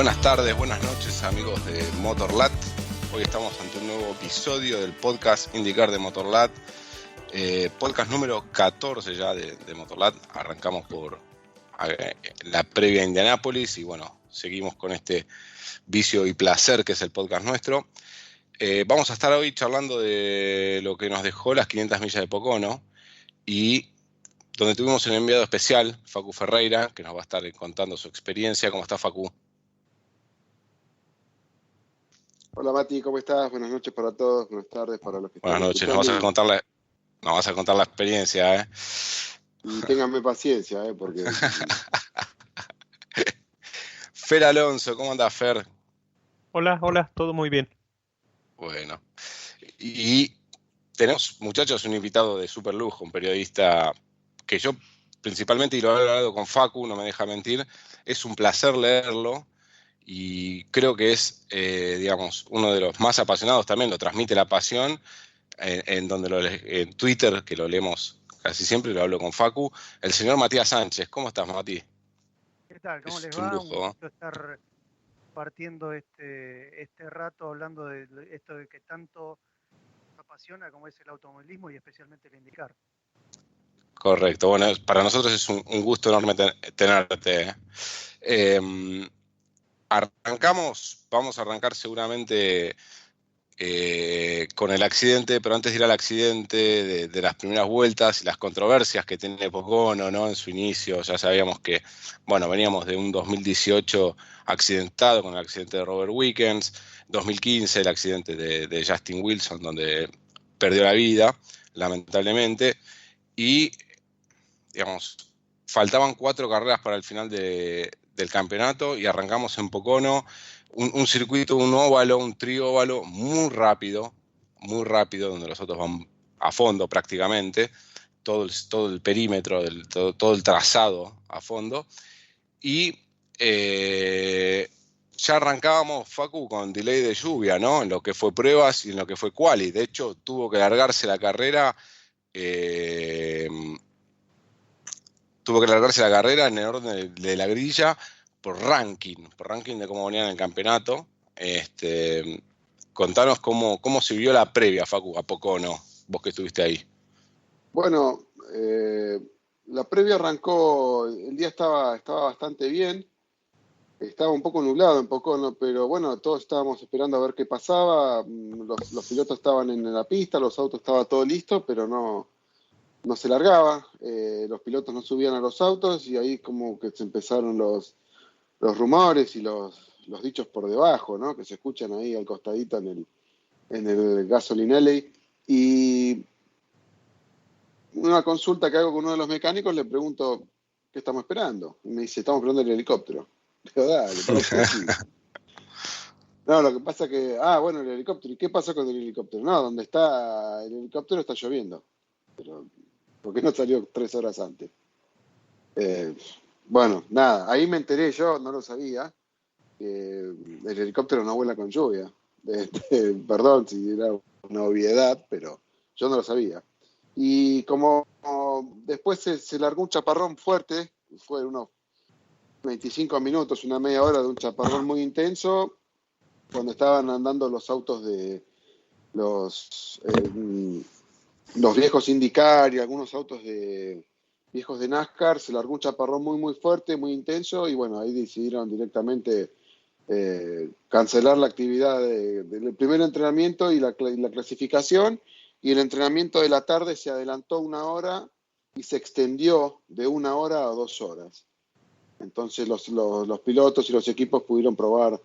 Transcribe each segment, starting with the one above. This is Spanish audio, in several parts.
Buenas tardes, buenas noches amigos de Motorlat. Hoy estamos ante un nuevo episodio del podcast IndyCar de Motorlat. Podcast número 14 ya de Motorlat. Arrancamos por la previa a Indianápolis y bueno, seguimos con este vicio y placer que es el podcast nuestro. Vamos a estar hoy charlando de lo que nos dejó las 500 millas de Pocono y donde tuvimos un enviado especial, Facu Ferreira, que nos va a estar contando su experiencia. ¿Cómo está, Facu? Hola Mati, ¿cómo estás? Buenas noches para todos, buenas tardes para los que están escuchando. Buenas noches, nos vas a contar la experiencia, ¿eh? Y ténganme paciencia, porque... Fer Alonso, ¿cómo andás, Fer? Hola, todo muy bien. Bueno, y tenemos, muchachos, un invitado de súper lujo, un periodista que yo principalmente, y lo he hablado con Facu, no me deja mentir, es un placer leerlo. Y creo que es, digamos, uno de los más apasionados también, lo transmite la pasión, en donde en Twitter, que lo leemos casi siempre, lo hablo con Facu, el señor Matías Sánchez. ¿Cómo estás, Mati? ¿Qué tal? ¿Cómo les va? Un gusto estar partiendo este rato hablando de esto de que tanto nos apasiona como es el automovilismo y especialmente el IndyCar. Correcto, bueno, para nosotros es un gusto enorme tenerte. Vamos a arrancar seguramente con el accidente, pero antes de ir al accidente, de las primeras vueltas y las controversias que tiene Pocono, ¿no? En su inicio ya sabíamos que, bueno, veníamos de un 2018 accidentado con el accidente de Robert Wickens, 2015 el accidente de Justin Wilson, donde perdió la vida, lamentablemente, y, digamos, faltaban 4 carreras para el final del campeonato y arrancamos en Pocono, un circuito, un óvalo, un trióvalo muy rápido, donde los autos van a fondo prácticamente, todo el perímetro, todo el trazado a fondo, y ya arrancábamos, Facu, con delay de lluvia, ¿no? En lo que fue pruebas y en lo que fue quali. De hecho, tuvo que largarse la carrera en el orden de la grilla por ranking de cómo venían en el campeonato. Contanos cómo se vio la previa, Facu, a Pocono, vos que estuviste ahí. Bueno, la previa arrancó, el día estaba bastante bien, estaba un poco nublado en Pocono, pero bueno, todos estábamos esperando a ver qué pasaba, los pilotos estaban en la pista, los autos estaba todo listo, pero no se largaba, los pilotos no subían a los autos y ahí como que se empezaron los rumores y los dichos por debajo, ¿no? Que se escuchan ahí al costadito en el Gasoline Alley. Y una consulta que hago con uno de los mecánicos, le pregunto, ¿qué estamos esperando? Y me dice, estamos esperando el helicóptero. Digo, dale, no, lo que pasa que, bueno, el helicóptero. ¿Y qué pasó con el helicóptero? No, donde está el helicóptero está lloviendo. Pero, ¿por qué no salió 3 horas antes? Bueno, nada, ahí me enteré, yo no lo sabía, que el helicóptero no vuela con lluvia. Perdón si era una obviedad, pero yo no lo sabía. Y como después se largó un chaparrón fuerte, fue unos 25 minutos, una media hora de un chaparrón muy intenso, cuando estaban andando los autos de los viejos IndyCar y algunos autos de viejos de NASCAR, se largó un chaparrón muy fuerte, muy intenso, y bueno, ahí decidieron directamente cancelar la actividad del primer entrenamiento y la clasificación, y el entrenamiento de la tarde se adelantó 1 hora y se extendió de 1 hora a 2 horas. Entonces los pilotos y los equipos pudieron probar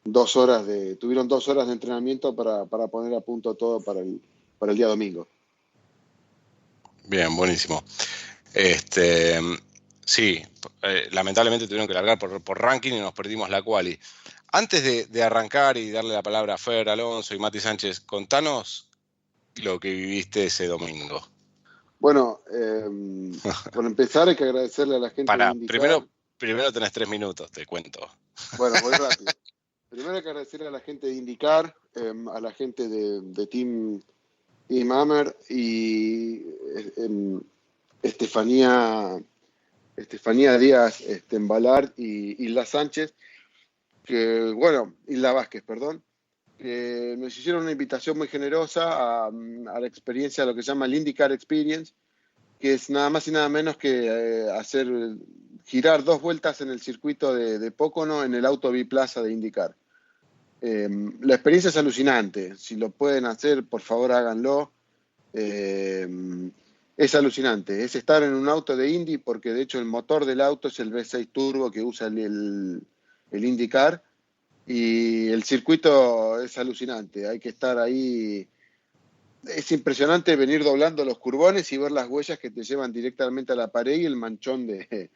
tuvieron 2 horas de entrenamiento para poner a punto todo para el día domingo. Bien, buenísimo. Sí, lamentablemente tuvieron que largar por ranking y nos perdimos la quali. Antes de arrancar y darle la palabra a Fer Alonso y Mati Sánchez, contanos lo que viviste ese domingo. Bueno, por empezar hay que agradecerle a la gente de IndyCar. Primero tenés 3 minutos, te cuento. Bueno, voy rápido. Primero hay que agradecerle a la gente de IndyCar, a la gente de Team Hammer y Estefanía Díaz Ballard y Hilda Sánchez, Isla Vázquez, perdón, que nos hicieron una invitación muy generosa a la experiencia, lo que se llama el IndyCar Experience, que es nada más y nada menos que girar 2 vueltas en el circuito de Pocono en el auto biplaza de IndyCar. La experiencia es alucinante. Si lo pueden hacer, por favor háganlo. Es alucinante. Es estar en un auto de Indy, porque de hecho el motor del auto es el V6 Turbo que usa el IndyCar, y el circuito es alucinante. Hay que estar ahí. Es impresionante venir doblando los curbones y ver las huellas que te llevan directamente a la pared y el manchón del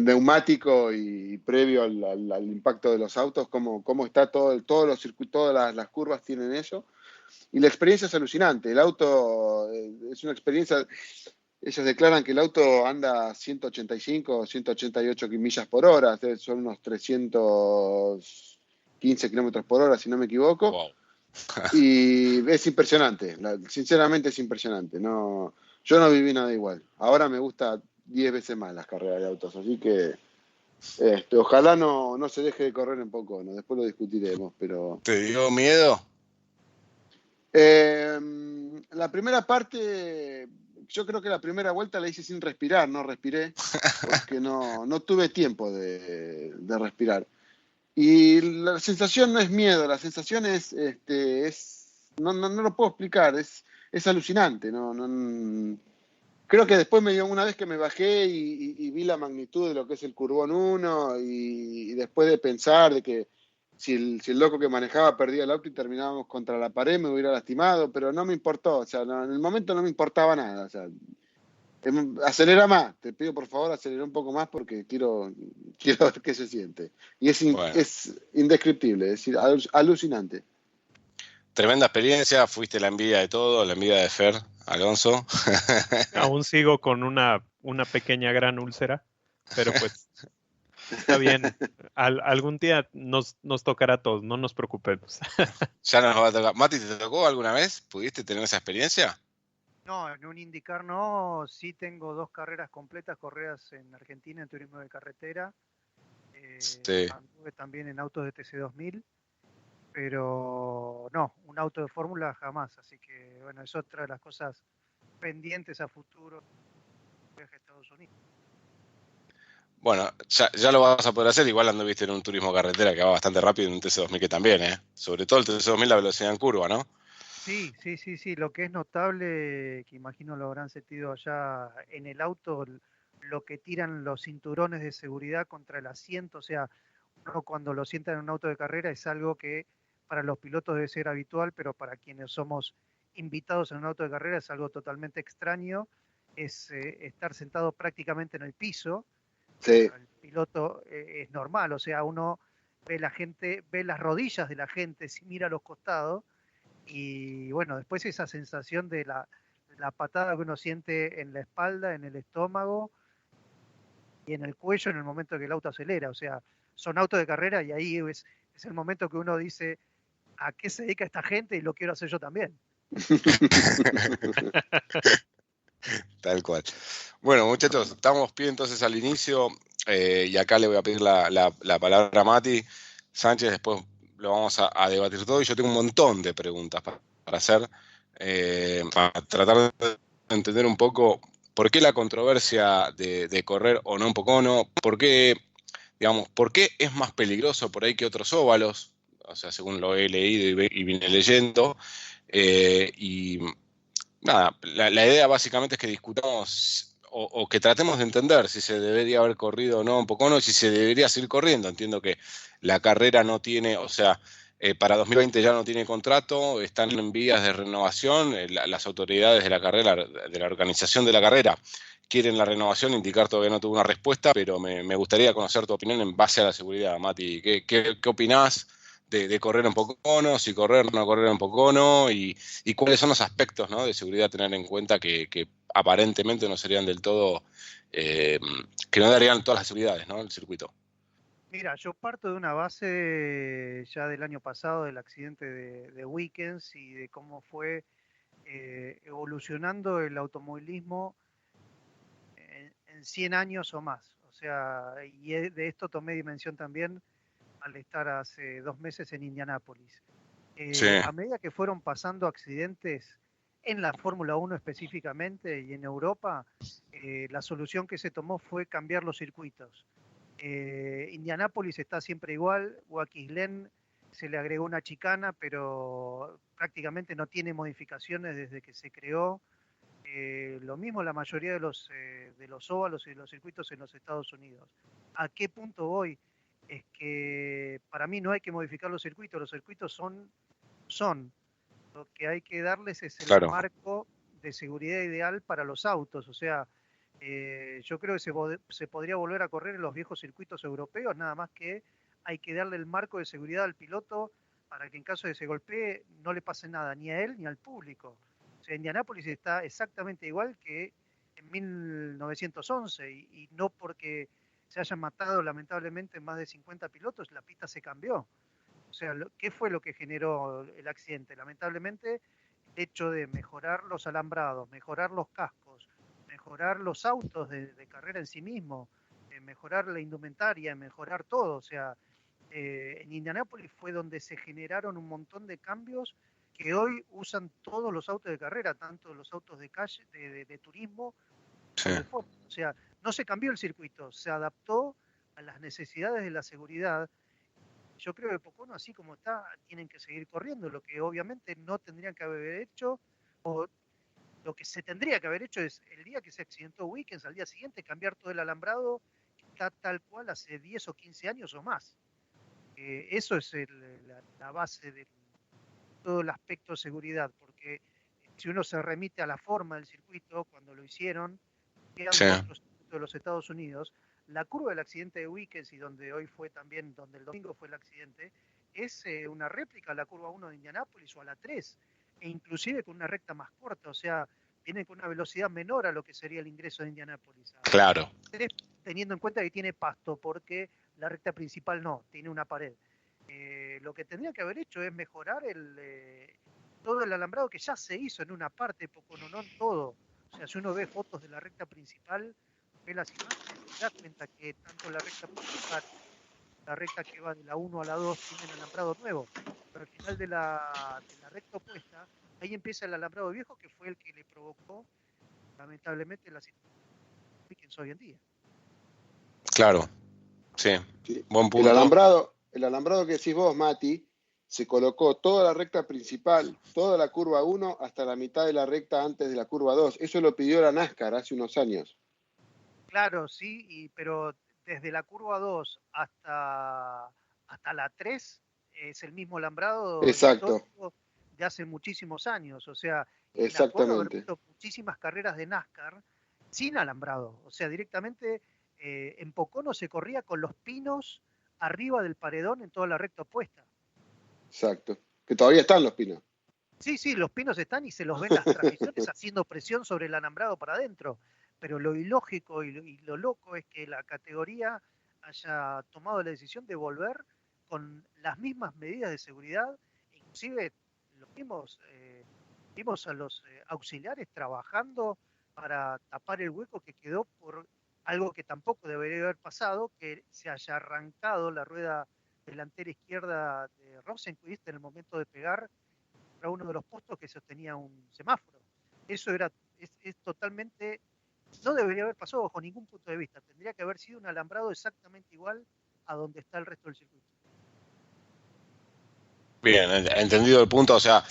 neumático y previo al impacto de los autos, cómo está todos los circuitos, todas las curvas tienen eso. Y la experiencia es alucinante. El auto es una experiencia. Ellos declaran que el auto anda a 185 o 188 millas por hora, son unos 315 kilómetros por hora, si no me equivoco. Wow. Y es impresionante, sinceramente es impresionante. No, yo no viví nada igual. Ahora me gusta 10 veces más las carreras de autos, así que ojalá no se deje de correr en Pocono, después lo discutiremos. Pero ¿Te dio miedo? La primera parte, yo creo que la primera vuelta la hice sin respirar, no respiré, porque no tuve tiempo de respirar. Y la sensación no es miedo, la sensación es no lo puedo explicar, es alucinante. Creo que después una vez que me bajé y vi la magnitud de lo que es el Curbón 1, y después de pensar de que si el loco que manejaba perdía el auto y terminábamos contra la pared, me hubiera lastimado, pero no me importó. O sea, en el momento no me importaba nada. O sea, acelera más, te pido por favor, acelera un poco más, porque quiero ver qué se siente. Y es indescriptible, es decir, alucinante. Tremenda experiencia, fuiste la envidia de todo, la envidia de Fer, Alonso. Aún sigo con una pequeña gran úlcera, pero pues está bien. Algún día nos tocará a todos, no nos preocupemos. Ya nos va a tocar. Mati, ¿te tocó alguna vez? ¿Pudiste tener esa experiencia? No, en un IndyCar no. Sí tengo 2 carreras completas corridas en Argentina en turismo de carretera. Sí. Anduve también en autos de TC2000, pero no, un auto de fórmula jamás. Así que, bueno, es otra de las cosas pendientes a futuro. Viaje a Estados Unidos. Bueno, ya lo vas a poder hacer. Igual anduviste en un turismo carretera que va bastante rápido, en un TC2000 que también, ¿eh? Sobre todo el TC2000, la velocidad en curva, ¿no? Sí. Lo que es notable, que imagino lo habrán sentido allá en el auto, lo que tiran los cinturones de seguridad contra el asiento. O sea, uno cuando lo sienta en un auto de carrera es algo que para los pilotos debe ser habitual, pero para quienes somos invitados en un auto de carrera es algo totalmente extraño. Es estar sentado prácticamente en el piso. Sí. Para el piloto es normal, o sea, uno ve la gente, ve las rodillas de la gente, si mira a los costados. Y bueno, después esa sensación de la patada que uno siente en la espalda, en el estómago y en el cuello en el momento que el auto acelera. O sea, son autos de carrera y ahí es el momento que uno dice, ¿a qué se dedica esta gente? Y lo quiero hacer yo también. Tal cual. Bueno, muchachos, estamos bien entonces al inicio, y acá le voy a pedir la palabra a Mati Sánchez, después lo vamos a debatir todo, y yo tengo un montón de preguntas para hacer, para tratar de entender un poco por qué la controversia de correr o no en Pocono, por qué es más peligroso por ahí que otros óvalos, o sea, según lo he leído y vine leyendo, y nada, la idea básicamente es que discutamos o que tratemos de entender si se debería haber corrido o no en Pocono, y si se debería seguir corriendo. Entiendo que la carrera no tiene, o sea, para 2020 ya no tiene contrato, están en vías de renovación, las autoridades de la carrera, de la organización de la carrera, quieren la renovación. IndyCar todavía no tuvo una respuesta, pero me gustaría conocer tu opinión en base a la seguridad, Mati. ¿Qué opinás de correr en Pocono, si correr o no correr en Pocono, y cuáles son los aspectos, ¿no?, de seguridad a tener en cuenta que aparentemente no serían del todo, que no darían todas las seguridades, ¿no?, el circuito? Mira, yo parto de una base ya del año pasado, del accidente de Weekends y de cómo fue evolucionando el automovilismo en 100 años o más. O sea, y de esto tomé dimensión también al estar hace 2 meses en Indianápolis. Sí, A medida que fueron pasando accidentes en la Fórmula 1 específicamente y en Europa, la solución que se tomó fue cambiar los circuitos. Indianápolis está siempre igual, Watkins Glen se le agregó una chicana, pero prácticamente no tiene modificaciones desde que se creó. Lo mismo la mayoría de los óvalos y de los circuitos en los Estados Unidos. ¿A qué punto voy? Es que para mí no hay que modificar los circuitos son. Lo que hay que darles es el claro. marco de seguridad ideal para los autos. O sea, yo creo que se podría volver a correr en los viejos circuitos europeos, nada más que hay que darle el marco de seguridad al piloto para que en caso de que se golpee no le pase nada, ni a él ni al público. O sea, Indianápolis está exactamente igual que en 1911 y no porque se hayan matado lamentablemente más de 50 pilotos, la pista se cambió. O sea, ¿qué fue lo que generó el accidente? Lamentablemente, el hecho de mejorar los alambrados, mejorar los cascos, mejorar los autos de carrera en sí mismo, mejorar la indumentaria, mejorar todo. O sea, en Indianápolis fue donde se generaron un montón de cambios que hoy usan todos los autos de carrera, tanto los autos de calle, de turismo, Sí, como de Fórmula. O sea, no se cambió el circuito, se adaptó a las necesidades de la seguridad. Yo creo que Pocono, así como está, tienen que seguir corriendo, lo que obviamente no tendrían que haber hecho, o lo que se tendría que haber hecho es el día que se accidentó Wickens, al día siguiente cambiar todo el alambrado que está tal cual hace 10 o 15 años o más. Eso es la base de todo el aspecto de seguridad, porque si uno se remite a la forma del circuito, cuando lo hicieron, sí, otros circuitos de los Estados Unidos, la curva del accidente de Wickens y donde hoy fue también, donde el domingo fue el accidente, es una réplica a la curva 1 de Indianápolis o a la 3, e inclusive con una recta más corta, o sea, viene con una velocidad menor a lo que sería el ingreso de Indianápolis. claro. 3, teniendo en cuenta que tiene pasto, porque la recta principal no, tiene una pared. Lo que tendría que haber hecho es mejorar todo el alambrado que ya se hizo en una parte, poco no en todo. O sea, si uno ve fotos de la recta principal, ve las imágenes, se da cuenta que tanto la recta principal, la recta que va de la 1 a la 2, tienen alambrado nuevo. Pero al final de la recta opuesta, ahí empieza el alambrado viejo, que fue el que le provocó, lamentablemente, la situación que es hoy en día. Claro, sí, Sí. buen El punto. alambrado que decís vos, Mati, se colocó toda la recta principal, toda la curva 1 hasta la mitad de la recta antes de la curva 2. Eso lo pidió la NASCAR hace unos años. Claro, sí, pero desde la curva 2 hasta la 3 es el mismo alambrado Exacto, histórico de hace muchísimos años. O sea, y me acuerdo haber exactamente. visto muchísimas carreras de NASCAR sin alambrado. O sea, directamente en Pocono se corría con los pinos arriba del paredón en toda la recta opuesta. Exacto. Que todavía están los pinos. Sí, sí, los pinos están y se los ven las transmisiones haciendo presión sobre el alambrado para adentro. Pero lo ilógico y lo loco es que la categoría haya tomado la decisión de volver con las mismas medidas de seguridad. Inclusive lo vimos a los auxiliares trabajando para tapar el hueco que quedó por algo que tampoco debería haber pasado, que se haya arrancado la rueda delantera izquierda de Rosenquist en el momento de pegar a uno de los postos que sostenía un semáforo. Eso es totalmente, no debería haber pasado bajo ningún punto de vista. Tendría que haber sido un alambrado exactamente igual a donde está el resto del circuito. Bien, entendido el punto. O sea,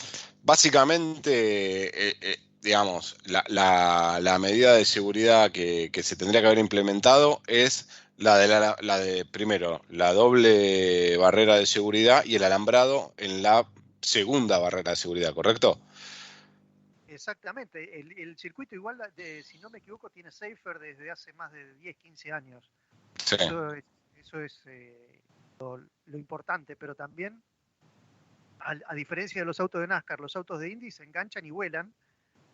básicamente, digamos, la medida de seguridad que se tendría que haber implementado es la de, primero, la doble barrera de seguridad y el alambrado en la segunda barrera de seguridad, ¿correcto? Exactamente. El circuito igual, si no me equivoco, tiene Safer desde hace más de 10, 15 años. Sí, Eso es lo importante, pero también, a diferencia de los autos de NASCAR, los autos de Indy se enganchan y vuelan.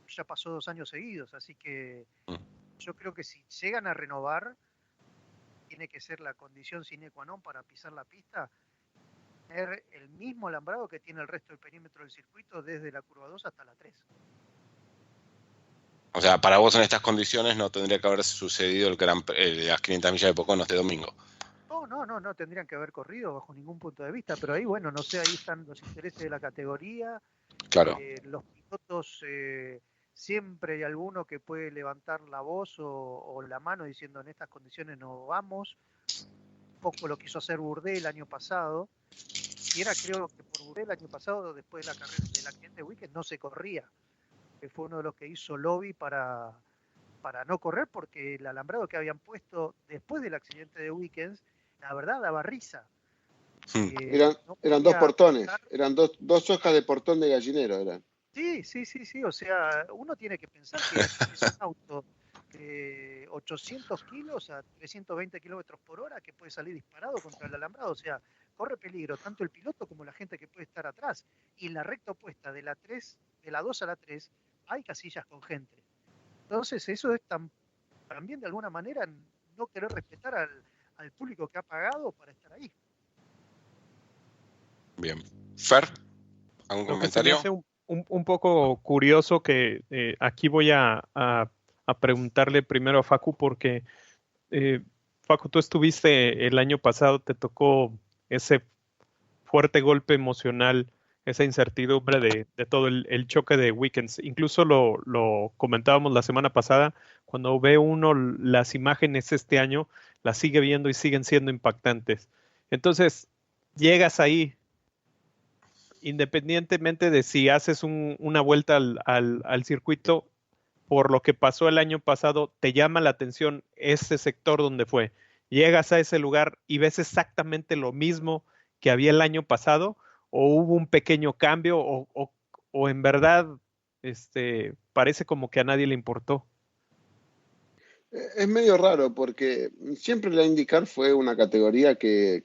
Ya pasó 2 años seguidos, así que yo creo que si llegan a renovar, tiene que ser la condición sine qua non para pisar la pista, tener el mismo alambrado que tiene el resto del perímetro del circuito desde la curva 2 hasta la 3. O sea, para vos en estas condiciones no tendría que haber sucedido las 500 millas de Pocono este domingo. No tendrían que haber corrido bajo ningún punto de vista, pero ahí, bueno, no sé, ahí están los intereses de la categoría. Claro. Los pilotos, siempre hay alguno que puede levantar la voz o la mano diciendo en estas condiciones no vamos. Un poco lo quiso hacer Bourdais el año pasado. Y era, creo que por Bourdais el año pasado, después de la carrera del accidente de Weekend, no se corría. Que fue uno de los que hizo lobby para no correr, porque el alambrado que habían puesto después del accidente de Weekends, la verdad daba risa. Eran dos portones, eran dos hojas de portón de gallinero. Eran. Sí, o sea, uno tiene que pensar que es un auto de 800 kilos a 320 kilómetros por hora que puede salir disparado contra el alambrado, o sea, corre peligro tanto el piloto como la gente que puede estar atrás. Y en la recta opuesta de la 2 a la 3 hay casillas con gente. Entonces eso es también de alguna manera no querer respetar al público que ha pagado para estar ahí. Bien. Fer, ¿algún comentario? Lo que se me hace un poco curioso que aquí voy a preguntarle primero a Facu, porque Facu, tú estuviste el año pasado, te tocó ese fuerte golpe emocional, esa incertidumbre de todo el choque de Weekends. Incluso lo comentábamos la semana pasada, cuando ve uno las imágenes este año, las sigue viendo y siguen siendo impactantes. Entonces, llegas ahí, independientemente de si haces una vuelta al circuito, por lo que pasó el año pasado, te llama la atención ese sector donde fue. Llegas a ese lugar y ves exactamente lo mismo que había el año pasado, o hubo un pequeño cambio, o en verdad parece como que a nadie le importó. Es medio raro porque siempre la IndyCar fue una categoría que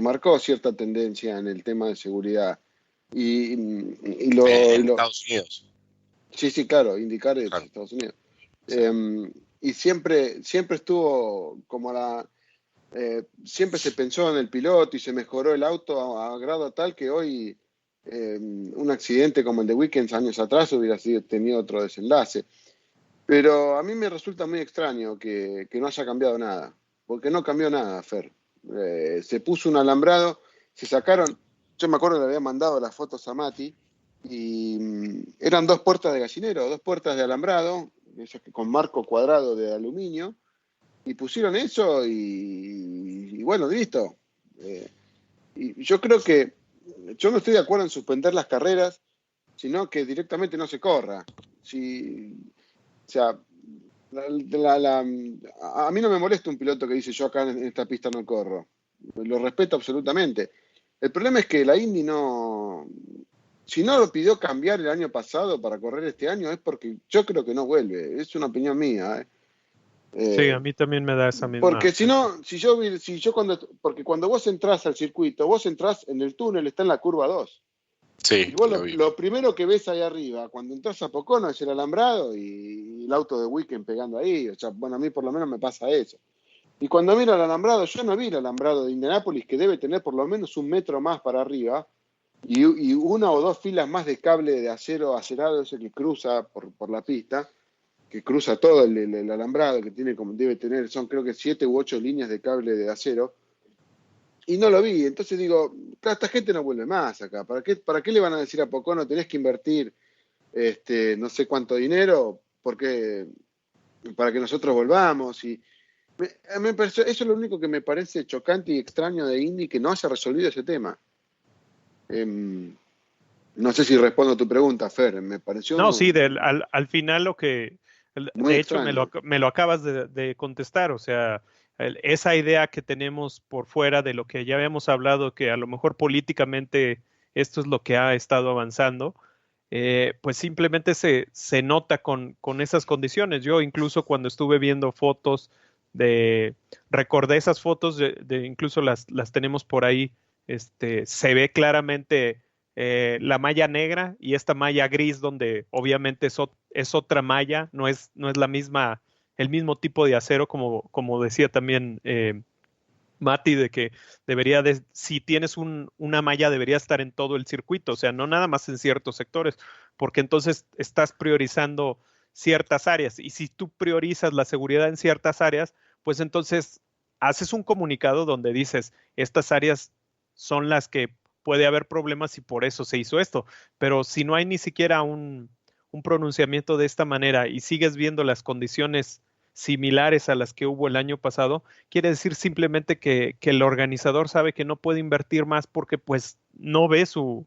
marcó cierta tendencia en el tema de seguridad. En Estados Unidos. Sí, claro, IndyCar es Estados Unidos. Sí. Y siempre estuvo como siempre se pensó en el piloto y se mejoró el auto a grado tal que hoy un accidente como el de Weekends años atrás hubiera tenido otro desenlace. Pero a mí me resulta muy extraño que no haya cambiado nada, porque no cambió nada, Fer. Se puso un alambrado, se sacaron, yo me acuerdo que le había mandado las fotos a Mati, y eran 2 puertas de gallinero, 2 puertas de alambrado, esas con marco cuadrado de aluminio, y pusieron eso y bueno, listo. Y yo creo que, yo no estoy de acuerdo en suspender las carreras, sino que directamente no se corra. O sea, a mí no me molesta un piloto que dice yo acá en esta pista no corro. Lo respeto absolutamente. El problema es que la Indy si no lo pidió cambiar el año pasado para correr este año es porque yo creo que no vuelve. Es una opinión mía. Sí, a mí también me da esa misma. Porque porque cuando vos entrás al circuito, vos entrás en el túnel, está en la curva 2. Sí, y vos lo primero que ves ahí arriba, cuando entras a Pocono, es el alambrado y el auto de Weekend pegando ahí. O sea, bueno, a mí por lo menos me pasa eso. Y cuando miro el alambrado, yo no vi el alambrado de Indianápolis, que debe tener por lo menos 1 metro más para arriba, y 1 o 2 filas más de cable de acero acerado, ese que cruza por la pista, que cruza todo el alambrado, que tiene como debe tener, son creo que 7 u 8 líneas de cable de acero. Y no lo vi, entonces digo, esta gente no vuelve más acá. ¿Para qué le van a decir a Pocono tenés que invertir no sé cuánto dinero para que nosotros volvamos? Y eso es lo único que me parece chocante y extraño de Indy, que no haya resolvido ese tema. No sé si respondo a tu pregunta, Fer, me pareció... No, sí, al final lo que... De hecho, me lo acabas de contestar, o sea, esa idea que tenemos por fuera de lo que ya habíamos hablado, que a lo mejor políticamente esto es lo que ha estado avanzando, pues simplemente se nota con esas condiciones. Yo incluso cuando estuve viendo fotos recordé esas fotos, incluso las tenemos por ahí, se ve claramente la malla negra y esta malla gris, donde obviamente es otra malla, no es la misma, el mismo tipo de acero, como decía también Mati, de que si tienes una malla, debería estar en todo el circuito, o sea, no nada más en ciertos sectores, porque entonces estás priorizando ciertas áreas. Y si tú priorizas la seguridad en ciertas áreas, pues entonces haces un comunicado donde dices, estas áreas son las que puede haber problemas y por eso se hizo esto. Pero si no hay ni siquiera un pronunciamiento de esta manera y sigues viendo las condiciones similares a las que hubo el año pasado, quiere decir simplemente que el organizador sabe que no puede invertir más porque pues no ve su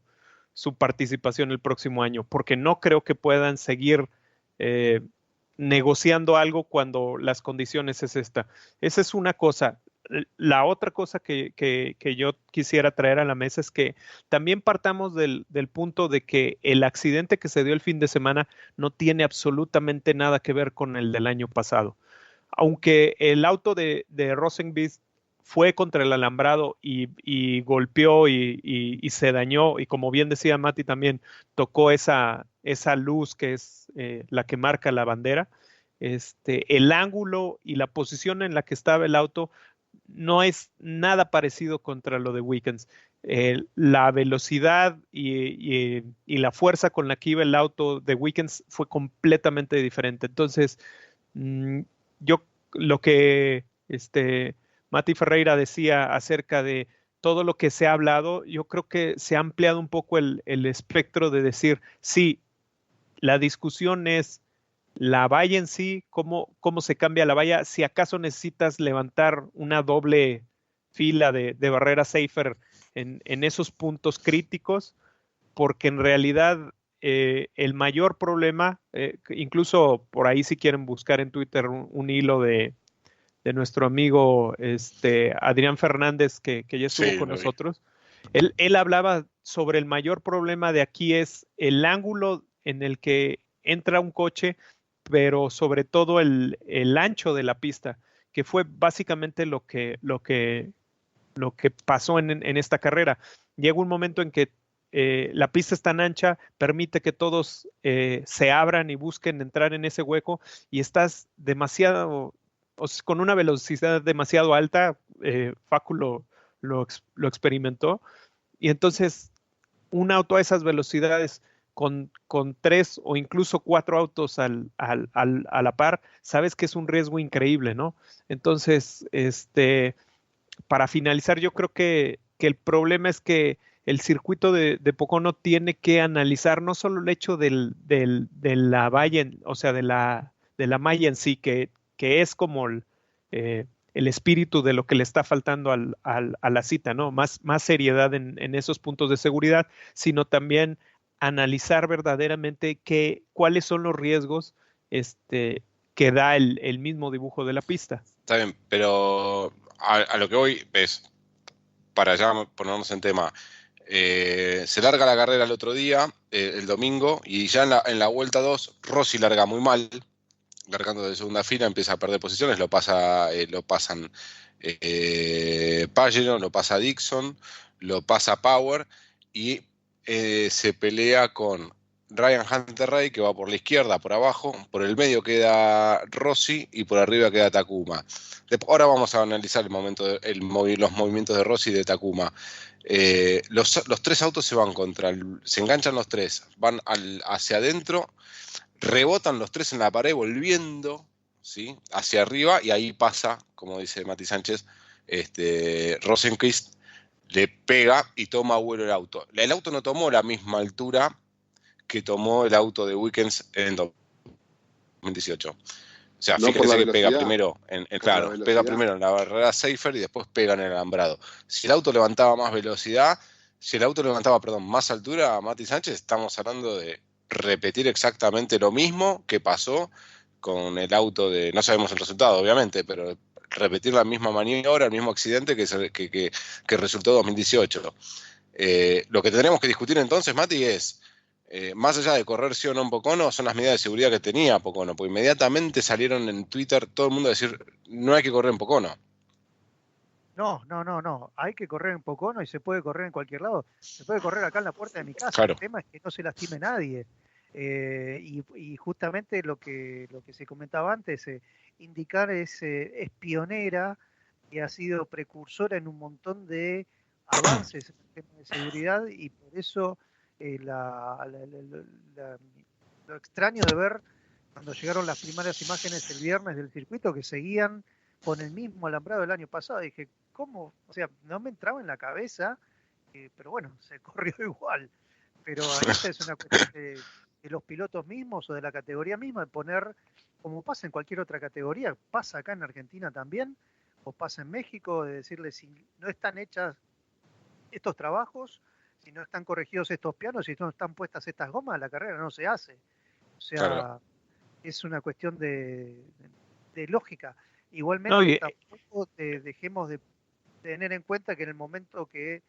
participación el próximo año, porque no creo que puedan seguir negociando algo cuando las condiciones es esta. Esa es una cosa. La otra cosa que yo quisiera traer a la mesa es que también partamos del punto de que el accidente que se dio el fin de semana no tiene absolutamente nada que ver con el del año pasado. Aunque el auto de Rosenqvist fue contra el alambrado y golpeó y se dañó, y como bien decía Mati también, tocó esa luz que es la que marca la bandera, el ángulo y la posición en la que estaba el auto no es nada parecido contra lo de Wickens. La velocidad y la fuerza con la que iba el auto de Wickens fue completamente diferente. Entonces, yo lo que Mati Ferreira decía acerca de todo lo que se ha hablado, yo creo que se ha ampliado un poco el espectro de decir, sí, la discusión es la valla en sí, cómo se cambia la valla, si acaso necesitas levantar una doble fila de barrera safer en esos puntos críticos, porque en realidad el mayor problema, incluso por ahí si quieren buscar en Twitter un hilo de nuestro amigo Adrián Fernández, que ya estuvo con nosotros, él hablaba sobre el mayor problema de aquí es el ángulo en el que entra un coche, pero sobre todo el ancho de la pista, que fue básicamente lo que pasó en esta carrera. Llega un momento en que la pista es tan ancha, permite que todos se abran y busquen entrar en ese hueco y estás demasiado, con una velocidad demasiado alta. Facu lo experimentó, y entonces un auto a esas velocidades con 3 o incluso 4 autos a la par, sabes que es un riesgo increíble, ¿no? Entonces, para finalizar, yo creo que el problema es que el circuito de Pocono tiene que analizar no solo el hecho de la valla, o sea, de la malla en sí, que es como el espíritu de lo que le está faltando a la cita, ¿no? Más seriedad en esos puntos de seguridad, sino también analizar verdaderamente cuáles son los riesgos que da el mismo dibujo de la pista. Está bien, pero a lo que voy es, para ya ponernos en tema, se larga la carrera el otro día, el domingo, y ya en la vuelta 2, Rossi larga muy mal, largando de segunda fila, empieza a perder posiciones, lo pasan Pagero, lo pasa Dixon, lo pasa Power, y se pelea con Ryan Hunter-Reay, que va por la izquierda, por abajo, por el medio queda Rossi y por arriba queda Takuma. Ahora vamos a analizar los movimientos de Rossi y de Takuma. Los 3 autos se van se enganchan los 3, van hacia adentro, rebotan los 3 en la pared volviendo, ¿sí?, hacia arriba, y ahí pasa, como dice Mati Sánchez, Rosenqvist le pega y toma vuelo el auto. El auto no tomó la misma altura que tomó el auto de Wickens en 2018. O sea, no, fíjense que pega primero pega primero en la barrera safer y después pega en el alambrado. Si el auto levantaba más velocidad, más altura, Mati Sánchez, estamos hablando de repetir exactamente lo mismo que pasó con el auto de, no sabemos el resultado obviamente, pero repetir la misma maniobra, el mismo accidente que resultó en 2018. Lo que tendremos que discutir entonces, Mati, es más allá de correr sí o no en Pocono, son las medidas de seguridad que tenía Pocono, porque inmediatamente salieron en Twitter todo el mundo a decir, no hay que correr en Pocono. No, hay que correr en Pocono y se puede correr en cualquier lado. Se puede correr acá en la puerta de mi casa. Claro. El tema es que no se lastime nadie. Y justamente lo que se comentaba antes, indicar es pionera y ha sido precursora en un montón de avances en el tema de seguridad, y por eso lo extraño de ver cuando llegaron las primeras imágenes el viernes del circuito que seguían con el mismo alambrado del año pasado. Dije, ¿cómo? O sea, no me entraba en la cabeza, pero bueno, se corrió igual. Pero esta es una cuestión de los pilotos mismos o de la categoría misma, de poner, como pasa en cualquier otra categoría, pasa acá en Argentina también, o pasa en México, de decirle si no están hechas estos trabajos, si no están corregidos estos pianos, si no están puestas estas gomas, la carrera no se hace. O sea, claro, es una cuestión de lógica. Igualmente, tampoco dejemos de tener en cuenta que en el momento que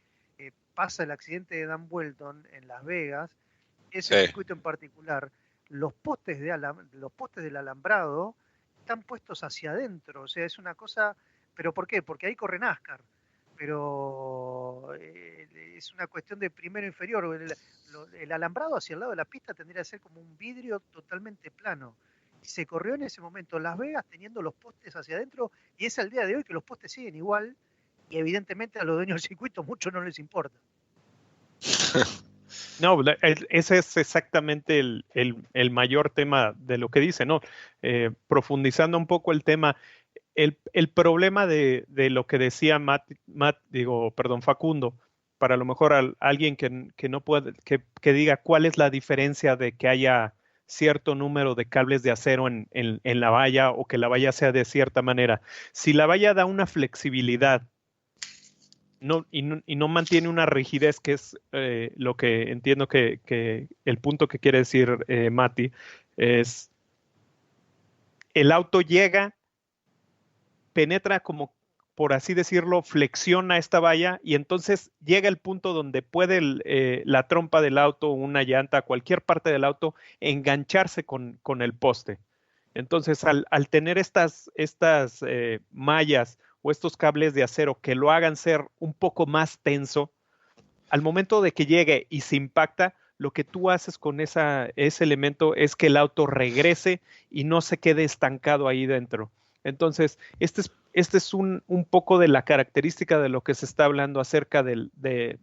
pasa el accidente de Dan Welton en Las Vegas, ese circuito en particular, los postes del alambrado están puestos hacia adentro. O sea, es una cosa... ¿Pero por qué? Porque ahí corre NASCAR. Pero es una cuestión de primero inferior. El alambrado hacia el lado de la pista tendría que ser como un vidrio totalmente plano. Y se corrió en ese momento en Las Vegas teniendo los postes hacia adentro, y es al día de hoy que los postes siguen igual, y evidentemente a los dueños del circuito mucho no les importa. No, ese es exactamente el mayor tema de lo que dice, ¿no? Profundizando un poco el tema, el problema de lo que decía Facundo, para a lo mejor alguien que no puede, que diga cuál es la diferencia de que haya cierto número de cables de acero en la valla, o que la valla sea de cierta manera. Si la valla da una flexibilidad y no mantiene una rigidez, que es lo que entiendo que el punto que quiere decir Mati, es el auto llega, penetra como, por así decirlo, flexiona esta valla, y entonces llega el punto donde puede la trompa del auto, una llanta, cualquier parte del auto, engancharse con el poste. Entonces, al tener estas mallas o estos cables de acero que lo hagan ser un poco más tenso, al momento de que llegue y se impacta, lo que tú haces con ese elemento es que el auto regrese y no se quede estancado ahí dentro. Entonces, este es un poco de la característica de lo que se está hablando acerca de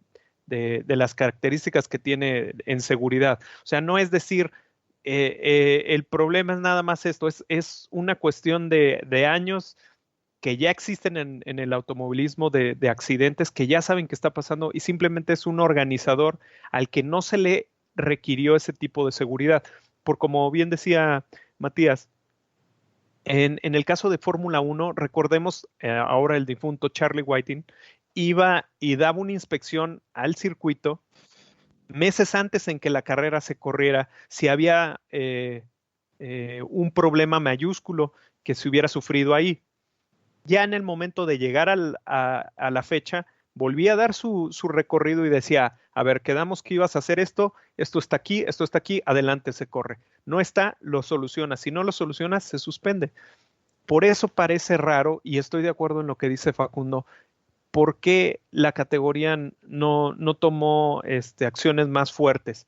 las características que tiene en seguridad. O sea, no es decir, el problema es nada más esto, es una cuestión de años que ya existen en el automovilismo, de accidentes que ya saben que está pasando, y simplemente es un organizador al que no se le requirió ese tipo de seguridad. Por como bien decía Matías, en el caso de Fórmula 1, recordemos ahora el difunto Charlie Whiting iba y daba una inspección al circuito meses antes en que la carrera se corriera, si había un problema mayúsculo que se hubiera sufrido ahí. Ya en el momento de llegar a la fecha, volvía a dar su recorrido y decía, a ver, quedamos que ibas a hacer esto está aquí, adelante, se corre. No está, lo solucionas. Si no lo solucionas, se suspende. Por eso parece raro, y estoy de acuerdo en lo que dice Facundo, ¿por qué la categoría no tomó acciones más fuertes?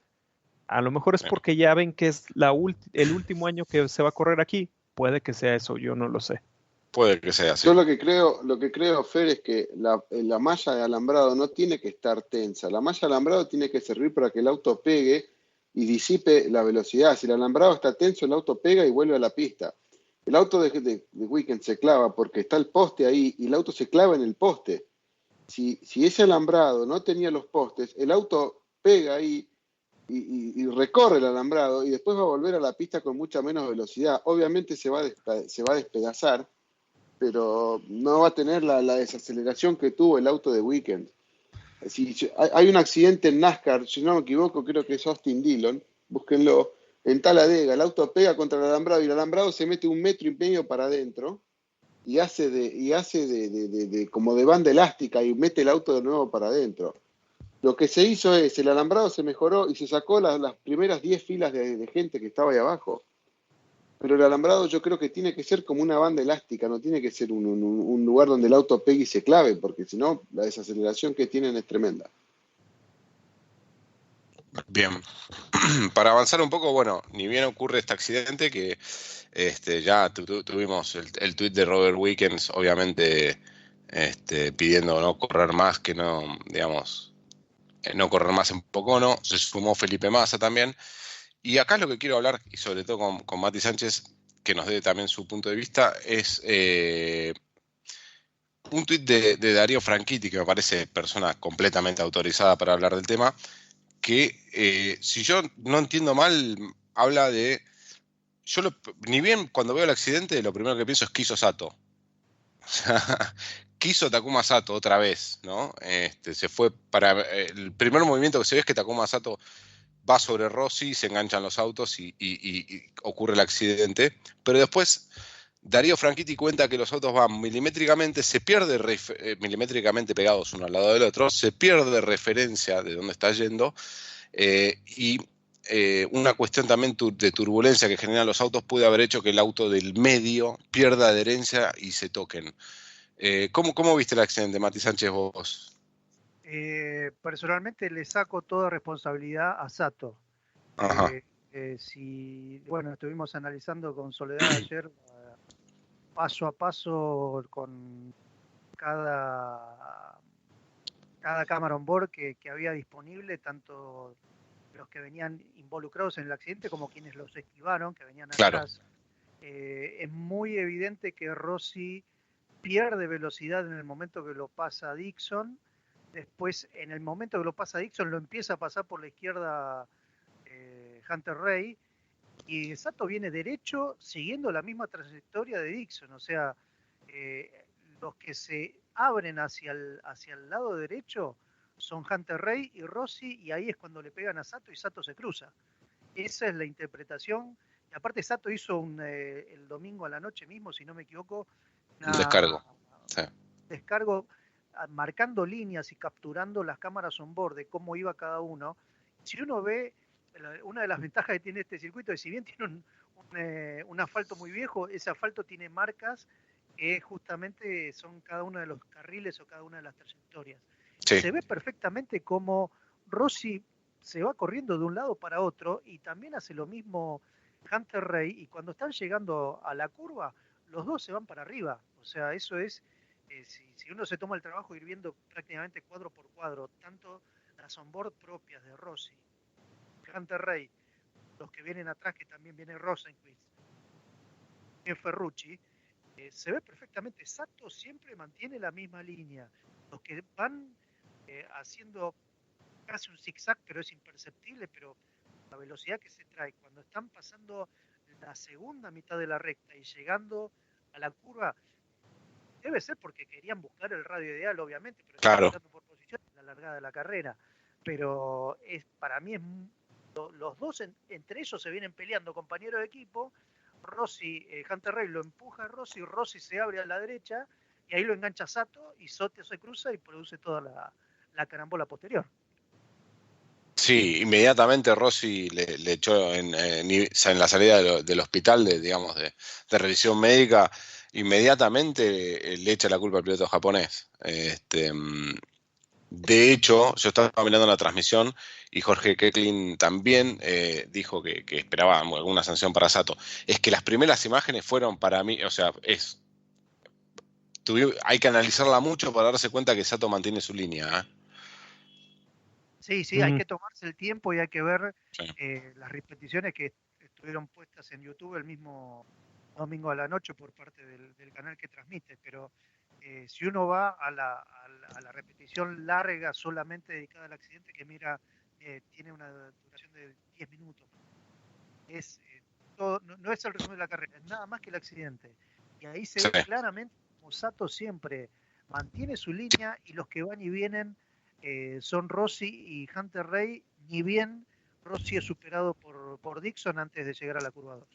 A lo mejor es porque ya ven que es el último año que se va a correr aquí. Puede que sea eso, yo no lo sé. Puede que sea así. Yo lo que creo, Fer, es que la malla de alambrado no tiene que estar tensa. La malla de alambrado tiene que servir para que el auto pegue y disipe la velocidad. Si el alambrado está tenso, el auto pega y vuelve a la pista. El auto de Weekend se clava porque está el poste ahí y el auto se clava en el poste. Si ese alambrado no tenía los postes, el auto pega ahí y recorre el alambrado y después va a volver a la pista con mucha menos velocidad. Obviamente se va a despedazar, pero no va a tener la desaceleración que tuvo el auto de Weekend. Hay un accidente en NASCAR, si no me equivoco, creo que es Austin Dillon, búsquenlo, en Talladega, el auto pega contra el alambrado y el alambrado se mete 1,5 metros para adentro y hace como de banda elástica y mete el auto de nuevo para adentro. Lo que se hizo es, el alambrado se mejoró y se sacó las primeras 10 filas de gente que estaba ahí abajo. Pero el alambrado yo creo que tiene que ser como una banda elástica, no tiene que ser un lugar donde el auto pegue y se clave, porque si no, la desaceleración que tienen es tremenda. Bien, para avanzar un poco, bueno, ni bien ocurre este accidente que ya tuvimos el tuit de Robert Wickens, obviamente pidiendo no correr más, que no, digamos, no correr más en Pocono. Se sumó Felipe Massa también. Y acá lo que quiero hablar, y sobre todo con Mati Sánchez, que nos dé también su punto de vista, es un tuit de Darío Franchitti, que me parece persona completamente autorizada para hablar del tema, que si yo no entiendo mal, habla de... ni bien cuando veo el accidente, lo primero que pienso es quiso Sato. O sea, quiso Takuma Sato otra vez, ¿no? Se fue para... el primer movimiento que se ve es que Takuma Sato va sobre Rossi, se enganchan los autos y ocurre el accidente. Pero después Darío Franchitti cuenta que los autos van milimétricamente, se pierde milimétricamente pegados uno al lado del otro, se pierde referencia de dónde está yendo, y una cuestión también de turbulencia que generan los autos puede haber hecho que el auto del medio pierda adherencia y se toquen. ¿Cómo viste el accidente, Mati Sánchez, vos? Personalmente le saco toda responsabilidad a Sato. Bueno, estuvimos analizando con Soledad ayer paso a paso con cada cámara on board que había disponible, tanto los que venían involucrados en el accidente como quienes los esquivaron, que venían atrás. Es muy evidente que Rossi pierde velocidad en el momento que lo pasa Dixon. Después, en el momento que lo pasa Dixon, lo empieza a pasar por la izquierda Hunter Ray, y Sato viene derecho siguiendo la misma trayectoria de Dixon. O sea, los que se abren hacia el lado derecho son Hunter Ray y Rossi, y ahí es cuando le pegan a Sato y Sato se cruza. Esa es la interpretación. Y aparte Sato hizo el domingo a la noche mismo, si no me equivoco, un descargo. Sí. Descargo marcando líneas y capturando las cámaras on board de cómo iba cada uno. Si uno ve, una de las ventajas que tiene este circuito es, si bien tiene un asfalto muy viejo, ese asfalto tiene marcas que justamente son cada uno de los carriles o cada una de las trayectorias. Sí. Se ve perfectamente cómo Rossi se va corriendo de un lado para otro, y también hace lo mismo Hunter Ray, y cuando están llegando a la curva, los dos se van para arriba. O sea, eso es, si uno se toma el trabajo de ir viendo prácticamente cuadro por cuadro, tanto las onboard propias de Rossi, Hunter Ray, los que vienen atrás, que también viene Rosenquist, Ferrucci, se ve perfectamente. Sato siempre mantiene la misma línea. Los que van haciendo casi un zigzag, pero es imperceptible, pero la velocidad que se trae cuando están pasando la segunda mitad de la recta y llegando a la curva, debe ser porque querían buscar el radio ideal, obviamente, pero claro, están por posición en la largada de la carrera. Pero para mí los dos entre ellos se vienen peleando, compañeros de equipo. Rossi, Hunter Ray lo empuja a Rossi se abre a la derecha y ahí lo engancha Sato, y Sato se cruza y produce toda la carambola posterior. Sí, inmediatamente Rossi le echó en la salida del hospital de revisión médica, inmediatamente le echa la culpa al piloto japonés. De hecho, yo estaba mirando la transmisión y Jorge Keklin también dijo que esperaba alguna sanción para Sato. Es que las primeras imágenes fueron para mí, o sea, hay que analizarla mucho para darse cuenta que Sato mantiene su línea, ¿eh? Sí, hay que tomarse el tiempo y hay que ver las repeticiones que estuvieron puestas en YouTube el mismo domingo a la noche por parte del canal que transmite. Pero si uno va a la repetición larga solamente dedicada al accidente, que mira, tiene una duración de 10 minutos. No es el resumen de la carrera, es nada más que el accidente. Y ahí se ve claramente como Sato siempre mantiene su línea, y los que van y vienen son Rossi y Hunter Ray, ni bien Rossi es superado por Dixon antes de llegar a la curva 2.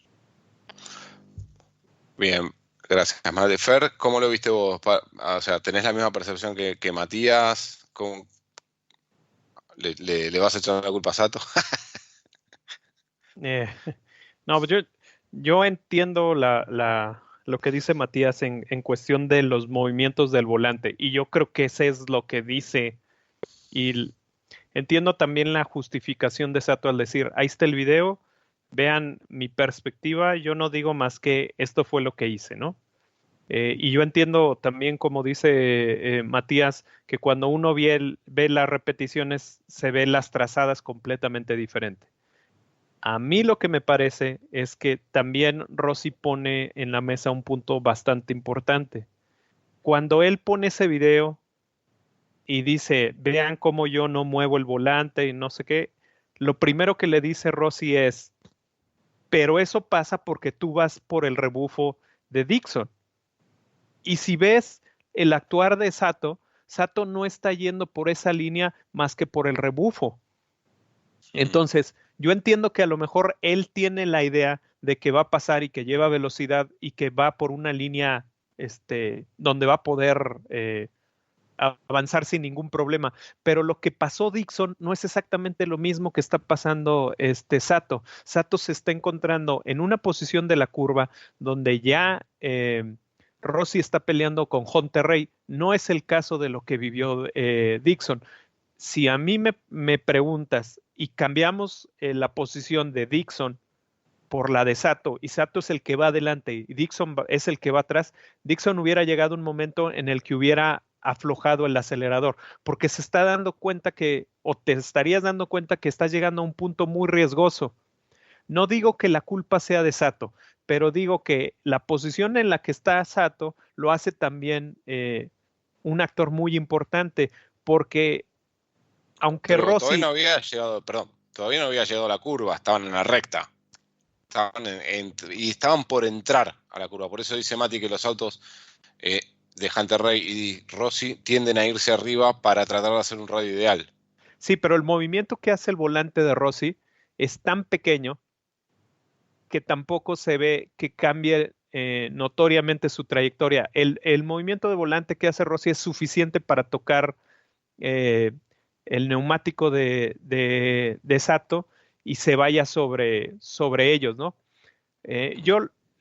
Bien, gracias, Madre. Fer, ¿cómo lo viste vos? O sea, ¿tenés la misma percepción que Matías? ¿Le vas a echar la culpa a Sato? No, pues yo entiendo lo que dice Matías en cuestión de los movimientos del volante, y yo creo que ese es lo que dice. Y entiendo también la justificación de Sato al decir, ahí está el video, vean mi perspectiva, yo no digo más que esto fue lo que hice, ¿no? Y yo entiendo también, como dice Matías, que cuando uno ve las repeticiones, se ve las trazadas completamente diferente. A mí lo que me parece es que también Rossi pone en la mesa un punto bastante importante. Cuando él pone ese video y dice, vean cómo yo no muevo el volante y no sé qué, lo primero que le dice Rossi es, pero eso pasa porque tú vas por el rebufo de Dixon. Y si ves el actuar de Sato, Sato no está yendo por esa línea más que por el rebufo. Entonces, yo entiendo que a lo mejor él tiene la idea de que va a pasar y que lleva velocidad y que va por una línea donde va a poder avanzar sin ningún problema. Pero lo que pasó Dixon no es exactamente lo mismo que está pasando Sato. Sato se está encontrando en una posición de la curva donde ya Rossi está peleando con Hunter-Reay. No es el caso de lo que vivió Dixon. Si a mí me preguntas y cambiamos la posición de Dixon por la de Sato, y Sato es el que va adelante y Dixon es el que va atrás, Dixon hubiera llegado un momento en el que hubiera aflojado el acelerador, porque se está dando cuenta o te estarías dando cuenta que estás llegando a un punto muy riesgoso. No digo que la culpa sea de Sato, pero digo que la posición en la que está Sato lo hace también un actor muy importante, porque aunque Pero Rossi... todavía no había llegado, perdón, todavía no había llegado a la curva, estaban en la recta. Y estaban por entrar a la curva. Por eso dice Mati que los autos de Hunter-Reay y Rossi tienden a irse arriba para tratar de hacer un radio ideal. Sí, pero el movimiento que hace el volante de Rossi es tan pequeño que tampoco se ve que cambie notoriamente su trayectoria. El movimiento de volante que hace Rossi es suficiente para tocar el neumático de Sato y se vaya sobre ellos, ¿no?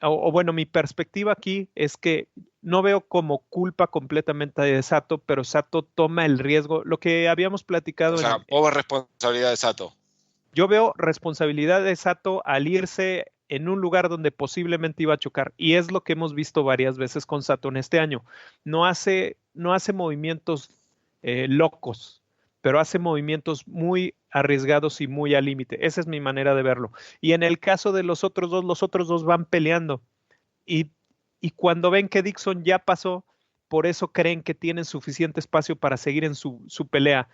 Bueno, mi perspectiva aquí es que no veo como culpa completamente de Sato, pero Sato toma el riesgo, lo que habíamos platicado. O sea, pobre responsabilidad de Sato. Yo veo responsabilidad de Sato al irse en un lugar donde posiblemente iba a chocar, y es lo que hemos visto varias veces con Sato en este año. No hace movimientos locos, pero hace movimientos muy arriesgados y muy al límite. Esa es mi manera de verlo. Y en el caso de los otros dos van peleando. Y cuando ven que Dixon ya pasó, por eso creen que tienen suficiente espacio para seguir en su pelea.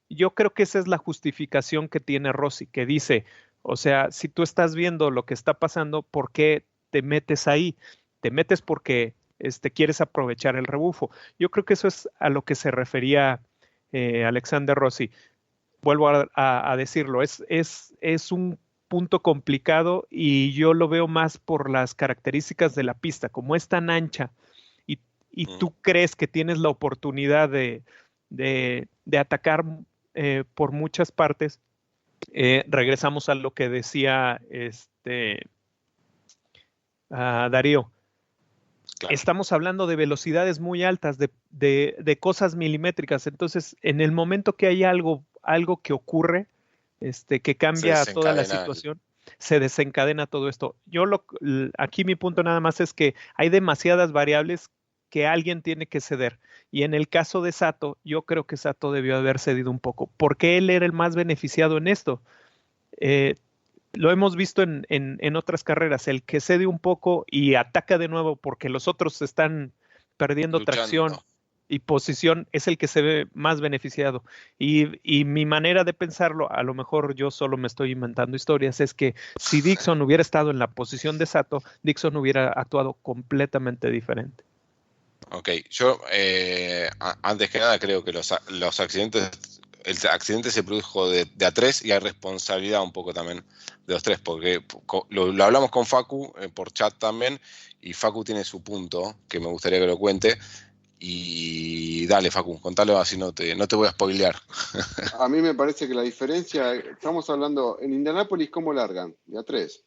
Yo creo que esa es la justificación que tiene Rossi, que dice, o sea, si tú estás viendo lo que está pasando, ¿por qué te metes ahí? Te metes porque quieres aprovechar el rebufo. Yo creo que eso es a lo que se refería Alexander Rossi. Vuelvo a decirlo, es un punto complicado y yo lo veo más por las características de la pista, como es tan ancha y tú crees que tienes la oportunidad de atacar por muchas partes. Regresamos a lo que decía Darío. Claro. Estamos hablando de velocidades muy altas, de cosas milimétricas. Entonces, en el momento que hay algo que ocurre, que cambia toda la situación, se desencadena todo esto. Aquí mi punto nada más es que hay demasiadas variables que alguien tiene que ceder. Y en el caso de Sato, yo creo que Sato debió haber cedido un poco, porque él era el más beneficiado en esto. Lo hemos visto en otras carreras, el que cede un poco y ataca de nuevo porque los otros están perdiendo luchando. Tracción y posición, es el que se ve más beneficiado. Y mi manera de pensarlo, a lo mejor yo solo me estoy inventando historias, es que si Dixon hubiera estado en la posición de Sato, Dixon hubiera actuado completamente diferente. Ok, yo antes que nada creo que los accidentes, el accidente se produjo de A3 y hay responsabilidad un poco también de los tres, porque lo hablamos con Facu por chat también, y Facu tiene su punto, que me gustaría que lo cuente, y dale Facu, contalo así no te voy a spoilear. A mí me parece que la diferencia, estamos hablando, en Indianápolis, ¿cómo largan? De A3.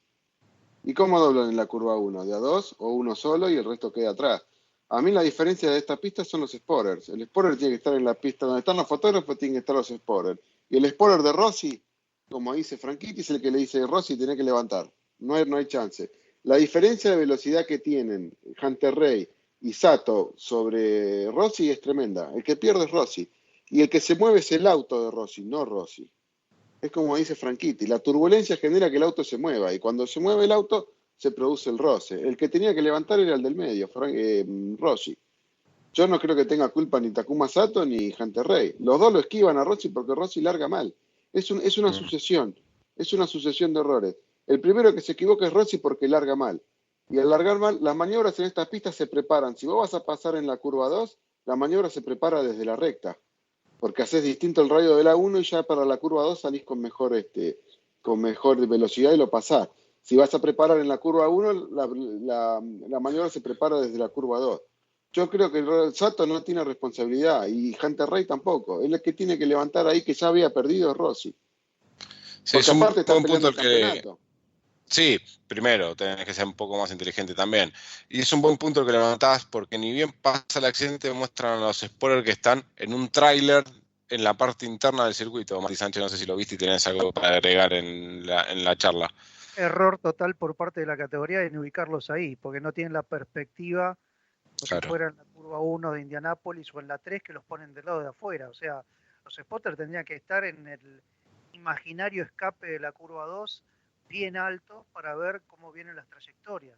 ¿Y cómo doblan en la curva 1? ¿De A2 o uno solo y el resto queda atrás? A mí la diferencia de esta pista son los spotters. El spotter tiene que estar en la pista donde están los fotógrafos, tienen que estar los spotters. Y el spotter de Rossi, como dice Franchitti, es el que le dice Rossi, tiene que levantar. No hay chance. La diferencia de velocidad que tienen Hunter-Reay y Sato sobre Rossi es tremenda. El que pierde es Rossi. Y el que se mueve es el auto de Rossi, no Rossi. Es como dice Franchitti, la turbulencia genera que el auto se mueva, y cuando se mueve el auto se produce el roce. El que tenía que levantar era el del medio, Rossi. Yo no creo que tenga culpa ni Takuma Sato ni Hunter Ray. Los dos lo esquivan a Rossi porque Rossi larga mal. Es una sucesión de errores. El primero que se equivoca es Rossi porque larga mal. Y al largar mal, las maniobras en estas pistas se preparan. Si vos vas a pasar en la curva 2, la maniobra se prepara desde la recta, porque haces distinto el radio de la 1 y ya para la curva 2 salís con mejor velocidad y lo pasás. Si vas a preparar en la curva 1, la maniobra se prepara desde la curva 2. Yo creo que Sato no tiene responsabilidad y Hunter Ray tampoco. Él es el que tiene que levantar ahí, que ya había perdido Rossi. Sí, es un buen punto que... Sí, primero, tenés que ser un poco más inteligente también. Y es un buen punto el que levantás, porque ni bien pasa el accidente, muestran a los spoilers que están en un tráiler en la parte interna del circuito. Mati Sánchez, no sé si lo viste y tenés algo para agregar en la charla. Error total por parte de la categoría en ubicarlos ahí, porque no tienen la perspectiva, como si fuera en la curva 1 de Indianápolis o en la 3, que los ponen del lado de afuera. O sea, los spotters tendrían que estar en el imaginario escape de la curva 2, bien alto, para ver cómo vienen las trayectorias.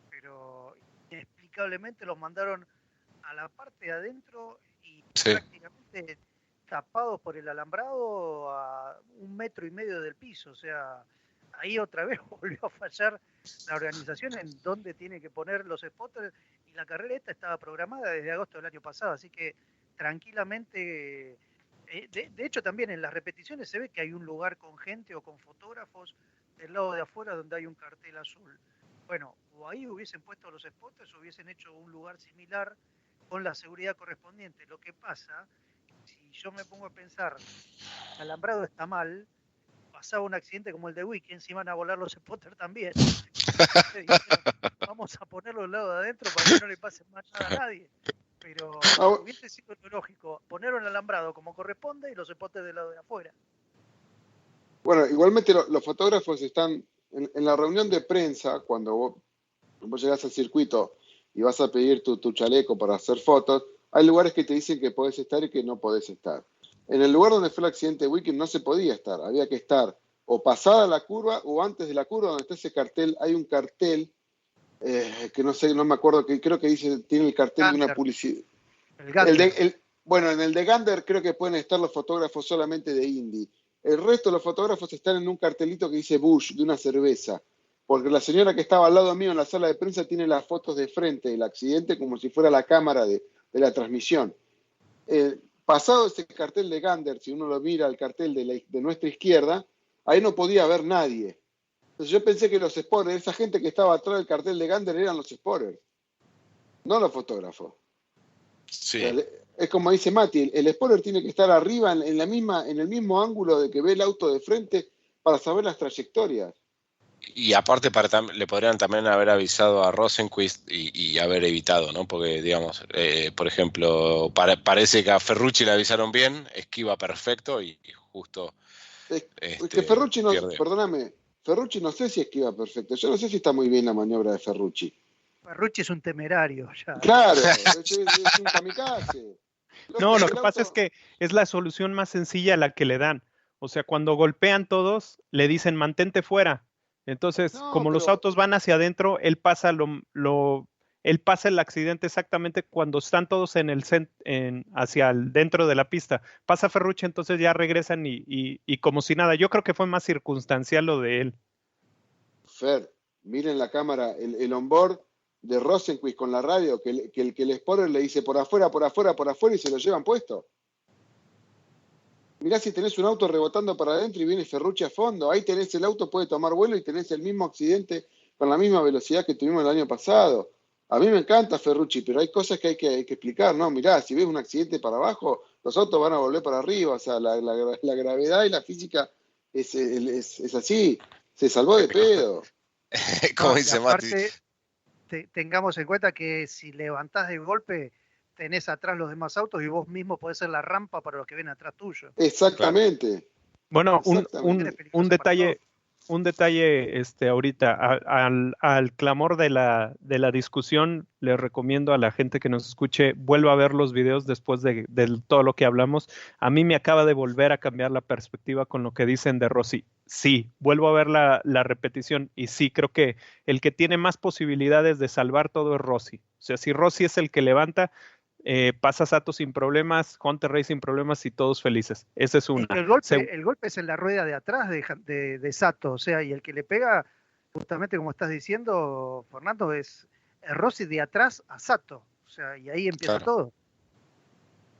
Pero inexplicablemente los mandaron a la parte de adentro y prácticamente tapados por el alambrado a 1,5 metros del piso. O sea, ahí otra vez volvió a fallar la organización en dónde tiene que poner los spotters, y la carrera esta estaba programada desde agosto del año pasado, así que tranquilamente, de hecho también en las repeticiones se ve que hay un lugar con gente o con fotógrafos del lado de afuera donde hay un cartel azul. Bueno, o ahí hubiesen puesto los spotters o hubiesen hecho un lugar similar con la seguridad correspondiente. Lo que pasa, si yo me pongo a pensar, el alambrado está mal, pasaba un accidente como el de Wiki, encima van a volar los spotters también. Vamos a ponerlo al lado de adentro para que no le pase más nada a nadie. Pero hubiese sido lo lógico ponerlo en el alambrado como corresponde y los spotters del lado de afuera. Bueno, igualmente los fotógrafos están en la reunión de prensa, cuando vos llegás al circuito y vas a pedir tu chaleco para hacer fotos, hay lugares que te dicen que podés estar y que no podés estar. En el lugar donde fue el accidente de Weekend no se podía estar, había que estar o pasada la curva o antes de la curva, donde está ese cartel. Hay un cartel que no sé, no me acuerdo, que creo que dice, tiene el cartel Gander, de una publicidad. Bueno, en el de Gander creo que pueden estar los fotógrafos solamente de Indy. El resto de los fotógrafos están en un cartelito que dice Busch, de una cerveza, porque la señora que estaba al lado mío en la sala de prensa tiene las fotos de frente del accidente como si fuera la cámara de la transmisión. Pasado ese cartel de Gander, si uno lo mira, el cartel de nuestra izquierda, ahí no podía haber nadie. Entonces yo pensé que los spotters, esa gente que estaba atrás del cartel de Gander, eran los spotters, no los fotógrafos. Sí. Es como dice Mati, el spotter tiene que estar arriba en el mismo ángulo de que ve el auto de frente para saber las trayectorias. Y aparte le podrían también haber avisado a Rosenquist y haber evitado, ¿no? Porque, digamos, por ejemplo, parece que a Ferrucci le avisaron bien, esquiva perfecto y justo... Es que Ferrucci perdóname, Ferrucci no sé si esquiva perfecto. Yo no sé si está muy bien la maniobra de Ferrucci. Ferrucci es un temerario. Ya. Claro, es un kamikaze. No, lo que pasa es que es la solución más sencilla a la que le dan. O sea, cuando golpean todos, le dicen mantente fuera. Entonces, los autos van hacia adentro, él pasa el accidente exactamente cuando están todos hacia dentro de la pista. Pasa Ferrucci, entonces ya regresan y como si nada. Yo creo que fue más circunstancial lo de él. Fer, miren la cámara, el onboard de Rosenquist con la radio, que el spotter le dice por afuera, y se lo llevan puesto. Mirá si tenés un auto rebotando para adentro y viene Ferrucci a fondo. Ahí tenés el auto, puede tomar vuelo y tenés el mismo accidente con la misma velocidad que tuvimos el año pasado. A mí me encanta Ferrucci, pero hay cosas que hay que explicar, ¿no? Mirá, si ves un accidente para abajo, los autos van a volver para arriba. O sea, la gravedad y la física es así. Se salvó de pedo. Como dice Mati. Tengamos en cuenta que si levantás de golpe, tenés atrás los demás autos y vos mismo podés ser la rampa para los que ven atrás tuyo. Exactamente. Bueno, un detalle un detalle ahorita, al clamor de la discusión, les recomiendo a la gente que nos escuche, vuelva a ver los videos después de todo lo que hablamos. A mí me acaba de volver a cambiar la perspectiva con lo que dicen de Rossi. Sí, vuelvo a ver la repetición y sí, creo que el que tiene más posibilidades de salvar todo es Rossi. O sea, si Rossi es el que levanta, pasa Sato sin problemas, Hunter Ray sin problemas y todos felices. Esa es una. El golpe es en la rueda de atrás de Sato, o sea, y el que le pega, justamente como estás diciendo, Fernando, es Rossi de atrás a Sato, o sea, y ahí empieza todo.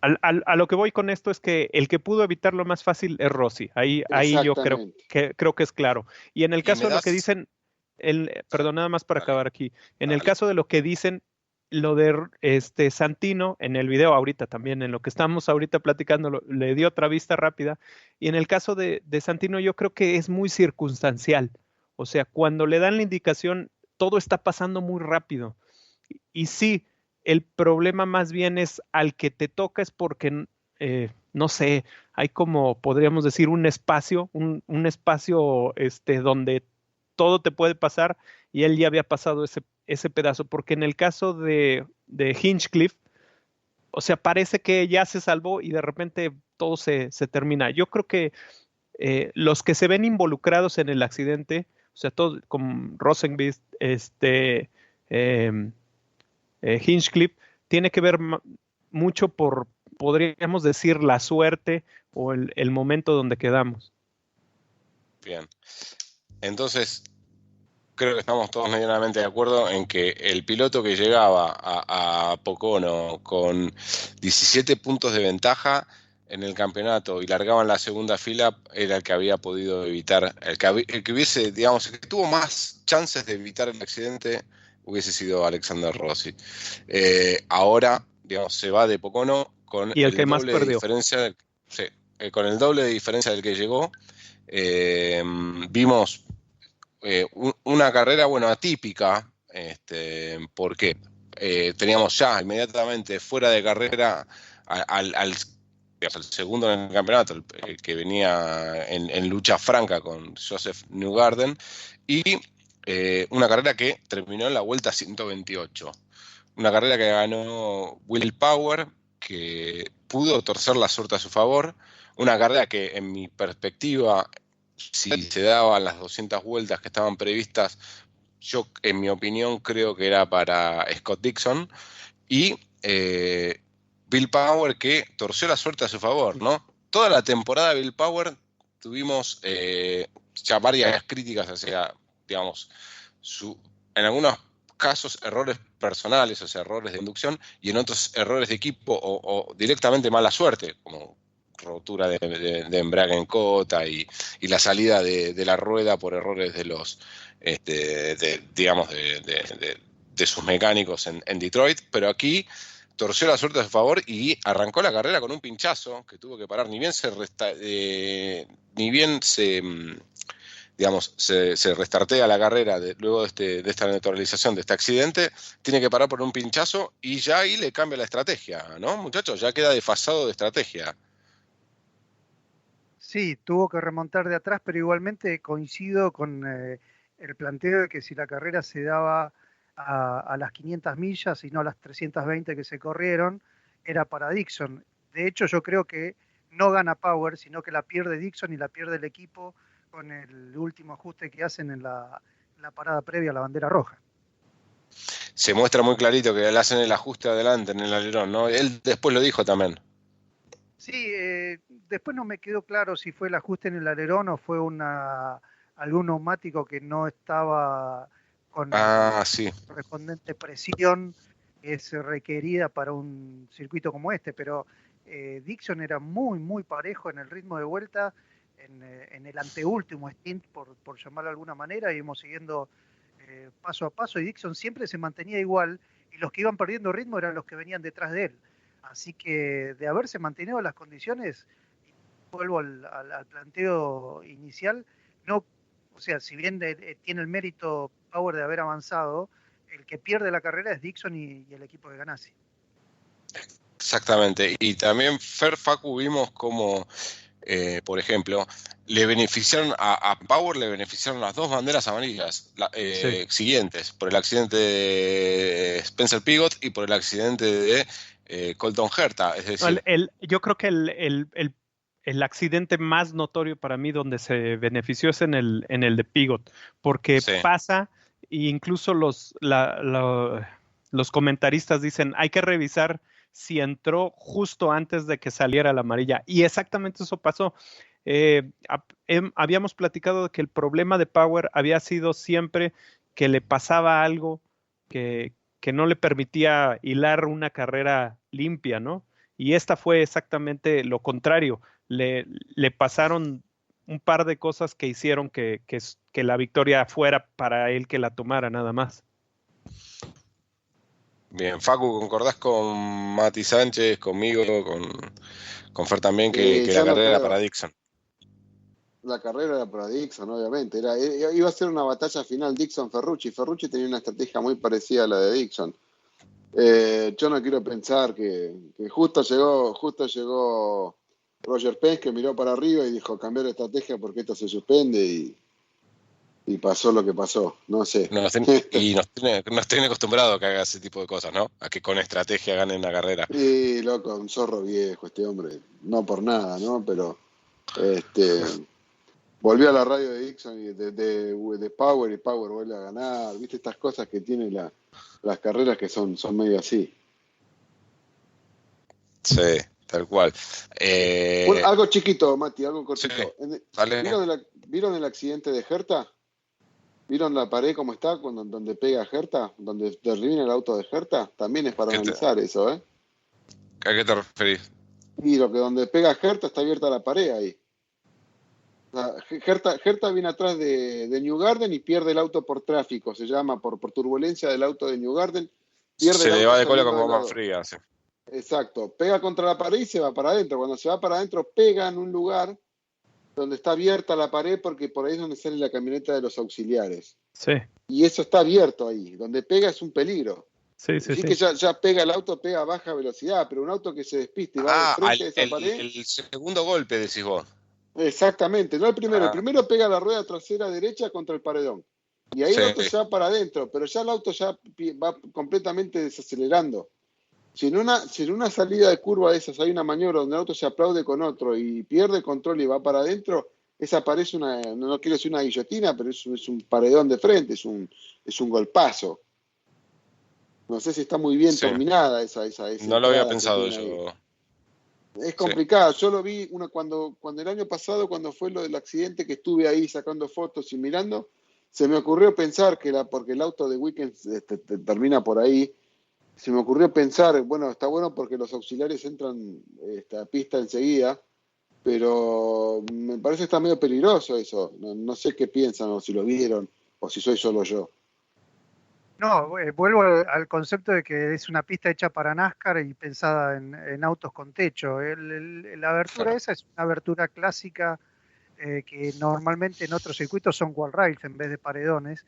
A lo que voy con esto es que el que pudo evitarlo más fácil es Rossi. Ahí yo creo que es claro. Y en el caso de lo que dicen, perdón, nada más para acabar aquí. En el caso de lo que dicen, lo de Santino, en el video ahorita también, en lo que estamos ahorita platicando, le dio otra vista rápida. Y en el caso de Santino, yo creo que es muy circunstancial. O sea, cuando le dan la indicación, todo está pasando muy rápido. Y sí, el problema más bien es al que te toca es porque, no sé, hay como, podríamos decir, un espacio donde todo te puede pasar y él ya había pasado ese pedazo, porque en el caso de Hinchcliffe, o sea, parece que ya se salvó y de repente todo se termina. Yo creo que los que se ven involucrados en el accidente, o sea, todo como Rosenqvist, Hinchcliffe, tiene que ver mucho por, podríamos decir, la suerte o el momento donde quedamos. Bien. Entonces, creo que estamos todos medianamente de acuerdo en que el piloto que llegaba a Pocono con 17 puntos de ventaja en el campeonato y largaba en la segunda fila era el que había podido evitar, el que hubiese, digamos, el que tuvo más chances de evitar el accidente hubiese sido Alexander Rossi. Ahora, digamos, se va de Pocono con el que más perdió. Con el doble de diferencia del que llegó. Vimos una carrera, bueno, atípica, porque teníamos ya inmediatamente fuera de carrera al segundo en el campeonato, el que venía en lucha franca con Joseph Newgarden, y una carrera que terminó en la vuelta 128. Una carrera que ganó Will Power, que pudo torcer la suerte a su favor. Una carrera que, en mi perspectiva, si se daban las 200 vueltas que estaban previstas, yo, en mi opinión, creo que era para Scott Dixon. Y Bill Power, que torció la suerte a su favor, ¿no? Toda la temporada de Bill Power tuvimos ya varias críticas hacia, digamos, en algunos casos errores personales, o sea, errores de inducción, y en otros errores de equipo o directamente mala suerte, como rotura de embrague en cota y la salida de la rueda por errores de los, digamos, de sus mecánicos en Detroit, pero aquí torció la suerte a su favor y arrancó la carrera con un pinchazo que tuvo que parar, ni bien se restartea la carrera luego de esta neutralización, de este accidente, tiene que parar por un pinchazo y ya ahí le cambia la estrategia, ¿no, muchachos? Ya queda desfasado de estrategia. Sí, tuvo que remontar de atrás, pero igualmente coincido con el planteo de que si la carrera se daba a las 500 millas y no a las 320 que se corrieron, era para Dixon. De hecho, yo creo que no gana Power, sino que la pierde Dixon y la pierde el equipo con el último ajuste que hacen en la parada previa a la bandera roja. Se muestra muy clarito que le hacen el ajuste adelante en el alerón, ¿no? Él después lo dijo también. Sí, después no me quedó claro si fue el ajuste en el alerón o fue algún neumático que no estaba con la correspondiente presión que es requerida para un circuito como este, pero Dixon era muy, muy parejo en el ritmo de vuelta, en el anteúltimo stint, por llamarlo de alguna manera, íbamos siguiendo paso a paso y Dixon siempre se mantenía igual y los que iban perdiendo ritmo eran los que venían detrás de él. Así que de haberse mantenido las condiciones, vuelvo al planteo inicial, no, o sea, si bien tiene el mérito Power de haber avanzado, el que pierde la carrera es Dixon y el equipo de Ganassi. Exactamente, y también Facu vimos como por ejemplo, le beneficiaron a Power, le beneficiaron las 2 banderas amarillas siguientes, por el accidente de Spencer Pigott y por el accidente de Colton Herta. Es decir, yo creo que el accidente más notorio para mí donde se benefició es en el de Pigott, porque pasa, e incluso los comentaristas dicen, hay que revisar si entró justo antes de que saliera la amarilla. Y exactamente eso pasó. Habíamos platicado de que el problema de Power había sido siempre que le pasaba algo que no le permitía hilar una carrera limpia, ¿no? Y esta fue exactamente lo contrario. Le pasaron un par de cosas que hicieron que la victoria fuera para él que la tomara nada más. Bien, Facu, ¿concordás con Mati Sánchez, conmigo, con Fer también, que la carrera era para Dixon? La carrera era para Dixon, obviamente. Iba a ser una batalla final Dixon-Ferrucci. Ferrucci tenía una estrategia muy parecida a la de Dixon. Yo no quiero pensar que justo llegó Roger Penske, que miró para arriba y dijo cambiar de estrategia porque esto se suspende y pasó lo que pasó, no sé. Nos tiene acostumbrado a que haga ese tipo de cosas, ¿no? A que con estrategia ganen la carrera. Sí, loco, un zorro viejo este hombre, no por nada, ¿no? Pero volvió a la radio de Dixon y de Power, y Power vuelve a ganar, ¿viste? Estas cosas que tienen las carreras que son medio así. Sí, tal cual. Algo chiquito, Mati, algo cortito. Sí, ¿Vieron el accidente de Herta? ¿Vieron la pared cómo está donde pega Herta? Donde termina el auto de Herta. También es para analizar eso, ¿eh? ¿A qué te referís? Y lo que donde pega Herta está abierta la pared ahí. Herta viene atrás de New Garden y pierde el auto por tráfico. Se llama por turbulencia del auto de New Garden. Se le va de cola con goma fría, sí. Exacto. Pega contra la pared y se va para adentro. Cuando se va para adentro, pega en un lugar donde está abierta la pared, porque por ahí es donde sale la camioneta de los auxiliares. Sí. Y eso está abierto ahí. Donde pega es un peligro. Sí. Que ya pega el auto, pega a baja velocidad, pero un auto que se despiste y va de frente a esa pared. El segundo golpe, decís vos. Exactamente, no el primero. El primero pega la rueda trasera derecha contra el paredón. Y ahí el auto ya va para adentro, pero ya el auto ya va completamente desacelerando. Si en una salida de curva de esas hay una maniobra donde el auto se aplaude con otro y pierde control y va para adentro, esa parece no quiero decir una guillotina, pero es un paredón de frente, es un golpazo. No sé si está muy bien terminada esa. No lo había pensado yo. Es complicado. Yo lo vi cuando el año pasado, cuando fue lo del accidente, que estuve ahí sacando fotos y mirando, se me ocurrió pensar porque el auto de Weekend termina por ahí. Se me ocurrió pensar, bueno, está bueno porque los auxiliares entran a pista enseguida, pero me parece que está medio peligroso eso. No sé qué piensan, o si lo vieron, o si soy solo yo. No, vuelvo al concepto de que es una pista hecha para NASCAR y pensada en autos con techo. La abertura esa es una abertura clásica que normalmente en otros circuitos son wall rails en vez de paredones.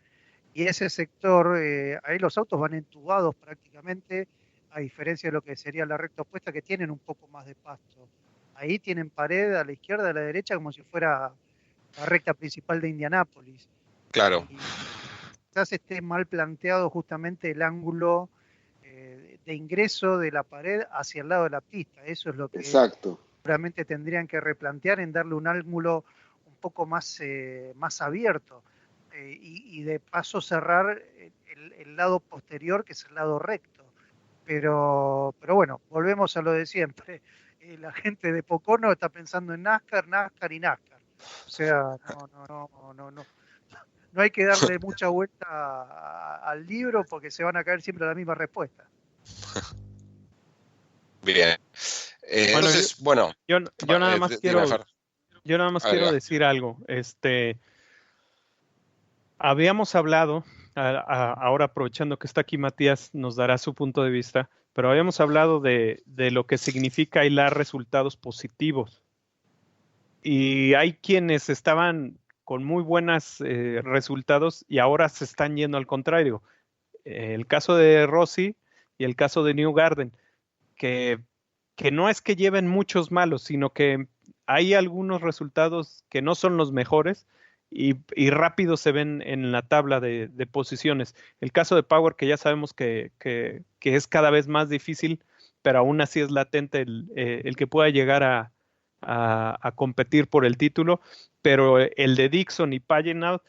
Y ese sector, ahí los autos van entubados prácticamente, a diferencia de lo que sería la recta opuesta, que tienen un poco más de pasto. Ahí tienen pared a la izquierda, a la derecha, como si fuera la recta principal de Indianápolis. Claro. Y quizás esté mal planteado justamente el ángulo de ingreso de la pared hacia el lado de la pista. Eso es lo que seguramente tendrían que replantear, en darle un ángulo un poco más abierto. Y de paso cerrar el lado posterior, que es el lado recto. Pero bueno, volvemos a lo de siempre. La gente de Pocono está pensando en NASCAR y NASCAR. O sea, no hay que darle mucha vuelta al libro, porque se van a caer siempre la misma respuesta. Bien. Entonces, yo nada más quiero decir algo. Habíamos hablado, ahora aprovechando que está aquí Matías, nos dará su punto de vista, pero habíamos hablado de lo que significa hilar resultados positivos. Y hay quienes estaban con muy buenos resultados y ahora se están yendo al contrario. El caso de Rossi y el caso de New Garden, que no es que lleven muchos malos, sino que hay algunos resultados que no son los mejores y rápido se ven en la tabla de posiciones. El caso de Power, que ya sabemos que es cada vez más difícil, pero aún así es latente el que pueda llegar a competir por el título, pero el de Dixon y Pagenaud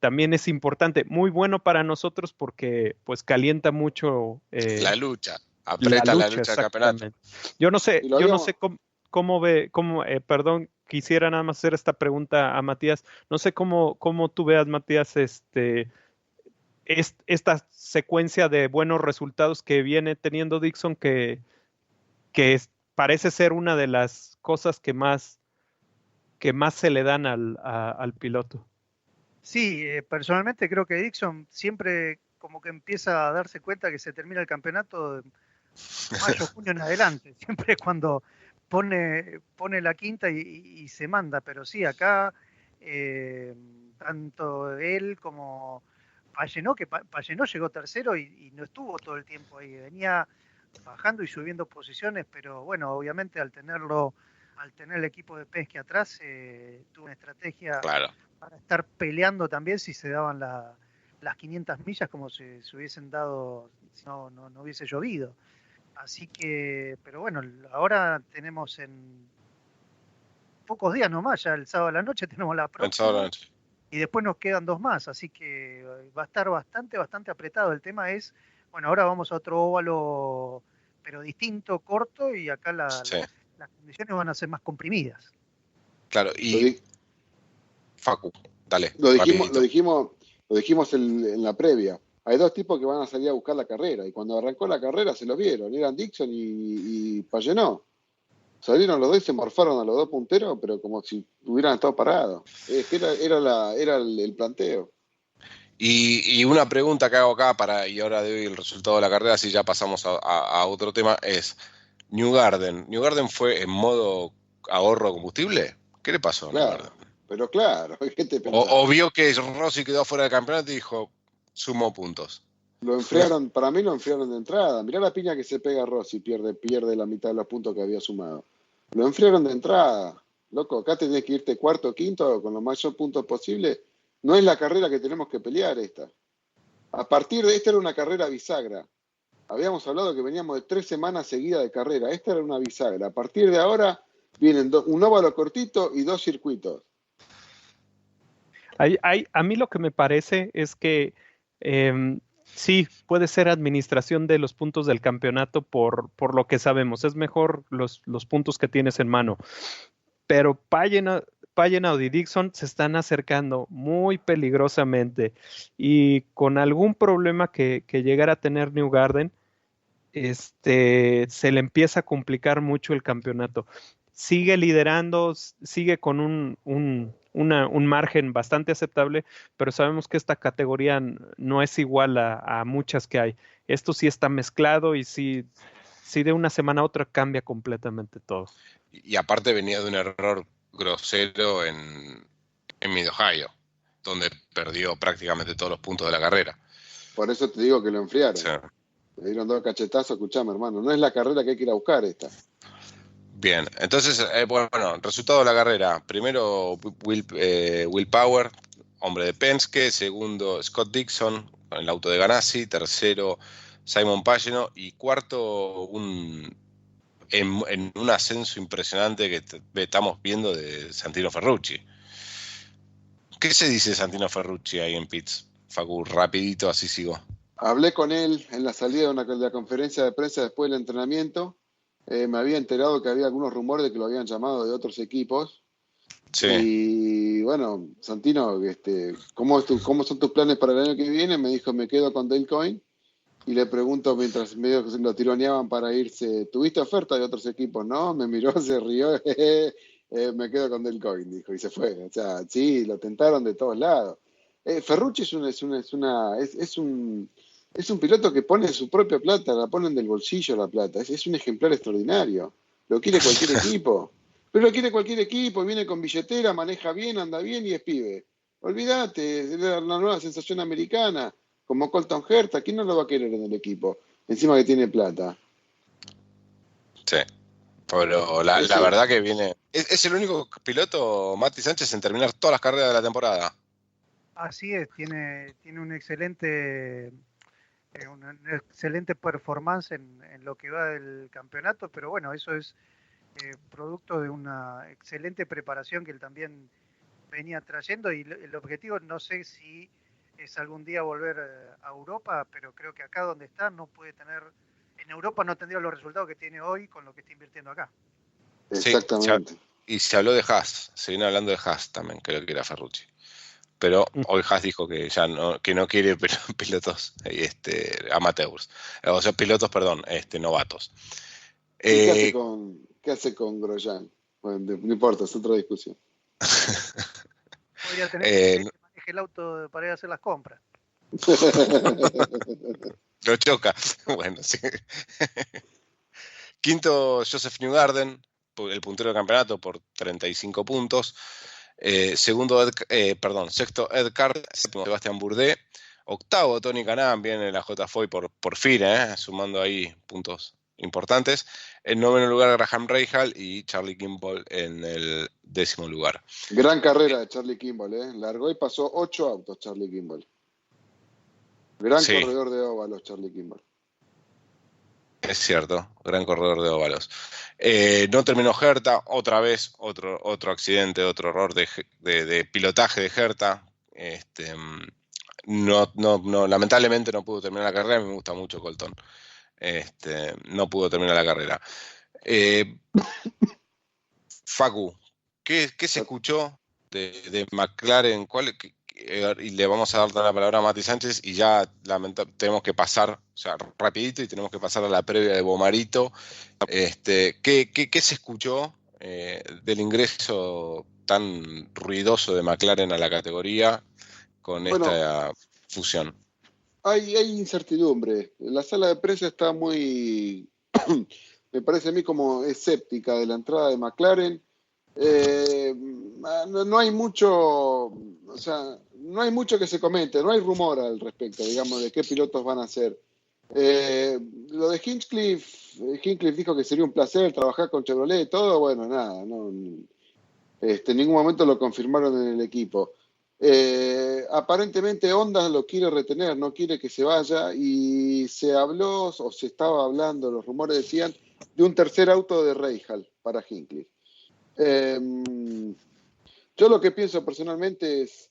también es importante, muy bueno para nosotros porque pues calienta mucho la lucha, aprieta la lucha del campeonato. Yo no sé cómo ve, perdón, quisiera nada más hacer esta pregunta a Matías, no sé cómo tú veas, Matías, esta secuencia de buenos resultados que viene teniendo Dixon, que parece ser una de las cosas que más se le dan al piloto. Sí, personalmente creo que Dixon siempre como que empieza a darse cuenta que se termina el campeonato de mayo, junio en adelante, siempre cuando pone la quinta y se manda, pero sí, acá tanto él como Pagenaud, que Pagenaud llegó tercero y no estuvo todo el tiempo ahí, venía bajando y subiendo posiciones, pero bueno, obviamente al tener el equipo de Penske atrás, tuvo una estrategia para estar peleando también si se daban las 500 millas como si se hubiesen dado si no hubiese llovido. Así que, pero bueno, ahora tenemos en pocos días nomás, ya el sábado a la noche tenemos la próxima y después nos quedan 2 más, así que va a estar bastante apretado. El tema es, bueno, ahora vamos a otro óvalo, pero distinto, corto, y acá las condiciones van a ser más comprimidas. Claro, y Facu, dale. Lo dijimos en la previa. Hay 2 tipos que van a salir a buscar la carrera, y cuando arrancó la carrera se los vieron, eran Dixon y Pagenaud. Salieron los 2 y se morfaron a los 2 punteros, pero como si hubieran estado parados. Era el planteo. Y una pregunta que hago acá y ahora doy el resultado de la carrera, si ya pasamos a otro tema, es Newgarden. ¿Newgarden fue en modo ahorro de combustible? ¿Qué le pasó a Newgarden? Pero claro, ¿qué te pensás? O vio que Rossi quedó fuera del campeonato y dijo, sumo puntos. Lo enfriaron, para mí lo enfriaron de entrada. Mirá la piña que se pega Rossi, pierde la mitad de los puntos que había sumado. Lo enfriaron de entrada. Loco, acá tenés que irte cuarto, quinto, con los mayores puntos posibles. No es la carrera que tenemos que pelear esta. A partir de esta era una carrera bisagra. Habíamos hablado que veníamos de 3 semanas seguidas de carrera. Esta era una bisagra. A partir de ahora vienen un óvalo cortito y 2 circuitos. A mí lo que me parece es que sí, puede ser administración de los puntos del campeonato por lo que sabemos. Es mejor los puntos que tienes en mano. Pero Pagenaud y Dixon se están acercando muy peligrosamente. Y con algún problema que llegara a tener Newgarden, se le empieza a complicar mucho el campeonato. Sigue liderando, sigue con un margen bastante aceptable, pero sabemos que esta categoría no es igual a muchas que hay. Esto sí está mezclado y sí de una semana a otra cambia completamente todo. Y aparte venía de un error grosero en Mid-Ohio, donde perdió prácticamente todos los puntos de la carrera. Por eso te digo que lo enfriaron. Sí. Le dieron 2 cachetazos, escuchame, hermano. No es la carrera que hay que ir a buscar esta. Bien, entonces, bueno, resultado de la carrera. Primero, Will Power, hombre de Penske. Segundo, Scott Dixon, con el auto de Ganassi. Tercero, Simon Pagenaud. Y cuarto, en un ascenso impresionante que estamos viendo de Santino Ferrucci. ¿Qué se dice de Santino Ferrucci ahí en pits? Facu, rapidito, así sigo. Hablé con él en la salida de la conferencia de prensa después del entrenamiento. Me había enterado que había algunos rumores de que lo habían llamado de otros equipos. Sí. Y bueno, Santino, ¿cómo son tus planes para el año que viene? Me dijo, me quedo con Dale Coyne. Y le pregunto, mientras medio que se lo tironeaban para irse, ¿tuviste oferta de otros equipos? No, me miró, se rió, me quedo con Dale Coyne, dijo, y se fue. O sea, sí, lo tentaron de todos lados. Ferrucci es un piloto que pone su propia plata, la ponen del bolsillo la plata. Es un ejemplar extraordinario. Lo quiere cualquier equipo. Pero lo quiere cualquier equipo, viene con billetera, maneja bien, anda bien y es pibe. Olvídate, es la nueva sensación americana. Como Colton Herta, ¿quién no lo va a querer en el equipo? Encima que tiene plata. Sí, pero la verdad que viene Es el único piloto, Mati Sánchez, en terminar todas las carreras de la temporada. Así es, tiene una excelente performance en lo que va del campeonato, pero bueno, eso es producto de una excelente preparación que él también venía trayendo, y el objetivo no sé si es algún día volver a Europa, pero creo que acá donde está no puede tener, en Europa no tendría los resultados que tiene hoy con lo que está invirtiendo acá. Exactamente. Sí, y se habló de Haas, se viene hablando de Haas también, creo que era Ferrucci. Pero hoy Haas dijo que ya no quiere pilotos amateurs, o sea, pilotos, perdón, novatos. ¿Qué hace con Grosjean? Bueno, no importa, es otra discusión. Podría tener que maneje el auto para ir a hacer las compras. Lo choca. Bueno, sí. Quinto, Joseph Newgarden, el puntero del campeonato por 35 puntos. Sexto, Ed Carter. Séptimo, Sebastián Bourdais. Octavo, Tony Kanaan, viene en la JFOI por fin, sumando ahí puntos importantes. En noveno lugar, Graham Rahal y Charlie Kimball en el 10º lugar. Gran carrera de Charlie Kimball, largó y pasó 8 autos Charlie Kimball. Gran corredor de óvalos, Charlie Kimball. Es cierto, gran corredor de óvalos. No terminó Herta, otra vez, otro accidente, otro error de pilotaje de Herta. Lamentablemente no pudo terminar la carrera, me gusta mucho Colton. No pudo terminar la carrera. Facu, ¿qué se escuchó de McLaren? Y le vamos a dar la palabra a Mati Sánchez y ya tenemos que pasar, o sea, rapidito, y tenemos que pasar a la previa de Bomarito. ¿Qué se escuchó del ingreso tan ruidoso de McLaren a la categoría con esta fusión? Hay incertidumbre. La sala de prensa está muy, me parece a mí, como escéptica de la entrada de McLaren. No hay mucho, o sea, no hay mucho que se comente, no hay rumor al respecto, digamos, de qué pilotos van a ser. Lo de Hinchcliffe dijo que sería un placer trabajar con Chevrolet y todo, bueno, nada, en ningún momento lo confirmaron en el equipo. Aparentemente Honda lo quiere retener, no quiere que se vaya, y se habló, o se estaba hablando, los rumores decían, de un tercer auto de Rahal para Hinchcliffe. Yo lo que pienso personalmente es,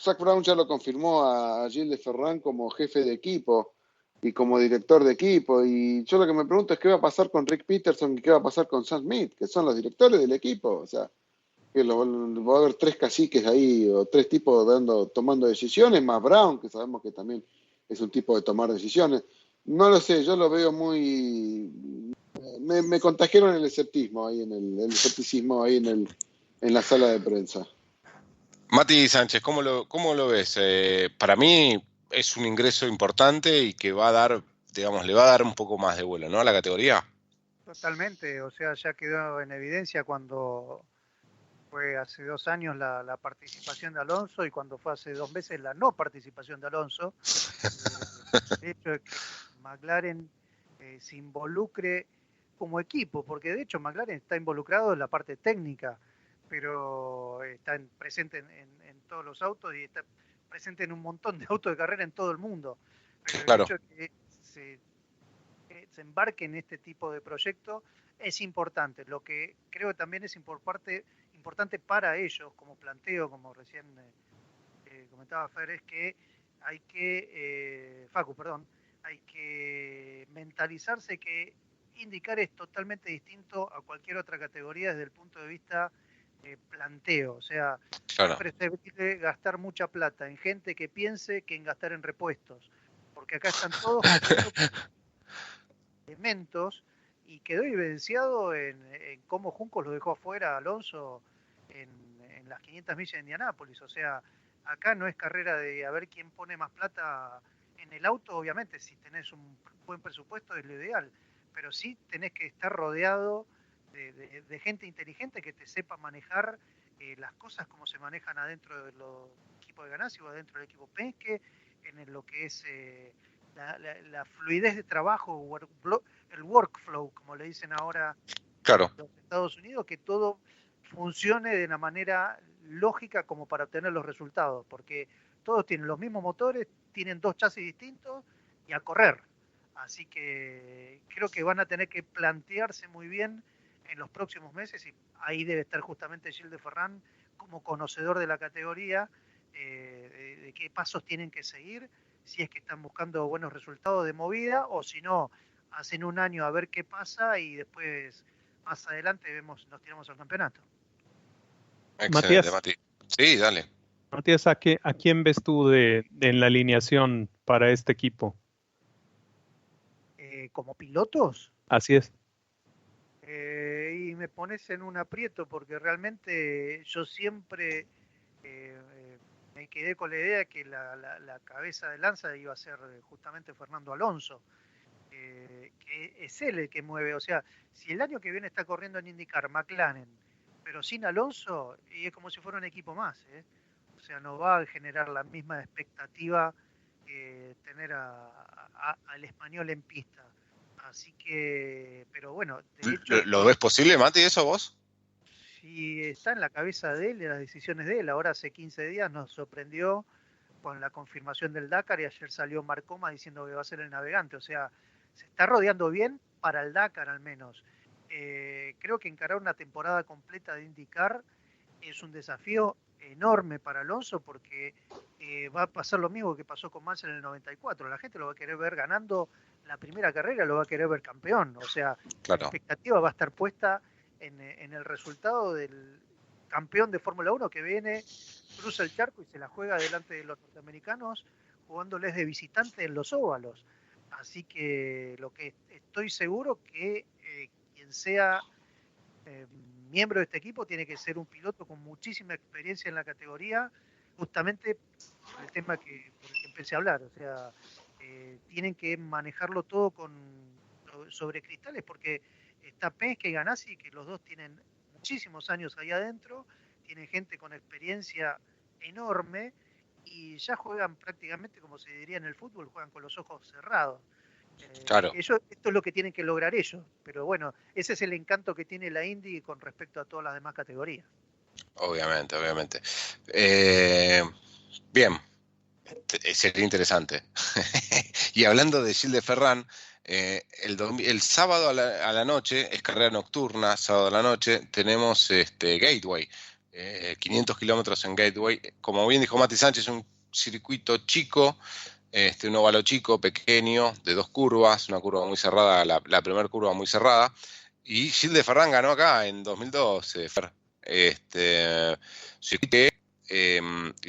Zak Brown ya lo confirmó a Gilles de Ferran como jefe de equipo y como director de equipo, y yo lo que me pregunto es qué va a pasar con Rick Peterson y qué va a pasar con Sam Smith, que son los directores del equipo. O sea, que va a haber 3 caciques ahí, o 3 tipos tomando decisiones, más Brown, que sabemos que también es un tipo de tomar decisiones. No lo sé, yo lo veo muy... Me contagiaron el escepticismo ahí en la sala de prensa. Mati Sánchez, ¿cómo lo ves? Para mí es un ingreso importante y que va a dar, digamos, le va a dar un poco más de vuelo, ¿no?, a la categoría. Totalmente, o sea, ya quedó en evidencia cuando fue hace 2 años la participación de Alonso, y cuando fue hace 2 meses la no participación de Alonso. El hecho de que McLaren se involucre como equipo, porque de hecho McLaren está involucrado en la parte técnica, pero está presente en todos los autos y está presente en un montón de autos de carrera en todo el mundo. Pero Claro. el hecho de que se embarque en este tipo de proyecto es importante. Lo que creo que también es importante para ellos, como planteo, como recién comentaba Fer, es que hay que, hay que mentalizarse que IndyCar es totalmente distinto a cualquier otra categoría desde el punto de vista planteo. O sea, Claro. Es preferible gastar mucha plata en gente que piense que en gastar en repuestos, porque acá están todos elementos, y quedó evidenciado en cómo Juncos lo dejó afuera a Alonso en las 500 millas de Indianápolis. O sea, acá no es carrera de a ver quién pone más plata en el auto. Obviamente, si tenés un buen presupuesto es lo ideal, pero sí tenés que estar rodeado de gente inteligente que te sepa manejar las cosas como se manejan adentro de los equipos de Ganassi o adentro del equipo Penske, en lo que es la fluidez de trabajo, el workflow, como le dicen ahora Claro. los Estados Unidos, que todo funcione de una manera lógica como para obtener los resultados, porque todos tienen los mismos motores, tienen 2 chasis distintos y a correr. Así que creo que van a tener que plantearse muy bien en los próximos meses, y ahí debe estar justamente Gilles de Ferran como conocedor de la categoría, de qué pasos tienen que seguir, si es que están buscando buenos resultados de movida, o si no, hacen un año a ver qué pasa y después más adelante nos tiramos al campeonato. Excelente, Mati. Sí, dale. Matías, ¿a quién ves tú en la alineación para este equipo? ¿Como pilotos? Así es. Y me pones en un aprieto, porque realmente yo siempre me quedé con la idea que la cabeza de lanza iba a ser justamente Fernando Alonso, que es él el que mueve. O sea, si el año que viene está corriendo en IndyCar McLaren, pero sin Alonso, y es como si fuera un equipo más, ¿eh? O sea, no va a generar la misma expectativa tener al español en pista. Así que, pero bueno, de hecho, ¿Lo ves posible, Mati, eso vos? Si está en la cabeza de él, de las decisiones de él. Ahora hace 15 días nos sorprendió con la confirmación del Dakar, y ayer salió Marcoma diciendo que va a ser el navegante. O sea, se está rodeando bien para el Dakar al menos. Creo que encarar una temporada completa de IndyCar es un desafío enorme para Alonso, porque va a pasar lo mismo que pasó con Mansell en el 94. La gente lo va a querer ver ganando la primera carrera, lo va a querer ver campeón. O sea, claro, la expectativa va a estar puesta en el resultado del campeón de Fórmula 1 que viene, cruza el charco y se la juega delante de los norteamericanos, jugándoles de visitante en los óvalos. Así que lo que estoy seguro que quien sea miembro de este equipo tiene que ser un piloto con muchísima experiencia en la categoría, justamente por el tema por el que empecé a hablar. O sea, tienen que manejarlo todo sobre cristales, porque está Penske y Ganassi, que los dos tienen muchísimos años ahí adentro, tienen gente con experiencia enorme y ya juegan prácticamente, como se diría en el fútbol, juegan con los ojos cerrados. claro. Esto es lo que tienen que lograr ellos, pero bueno, ese es el encanto que tiene la Indy con respecto a todas las demás categorías. Obviamente. Bien, sería interesante. Y hablando de Gilles de Ferran, el sábado a la noche, es carrera nocturna, sábado a la noche, tenemos Gateway, 500 kilómetros en Gateway. Como bien dijo Mati Sánchez, un circuito chico, un óvalo chico, pequeño, de 2 curvas, una curva muy cerrada, la primera curva muy cerrada. Y Gilles de Ferran ganó acá en 2012. Y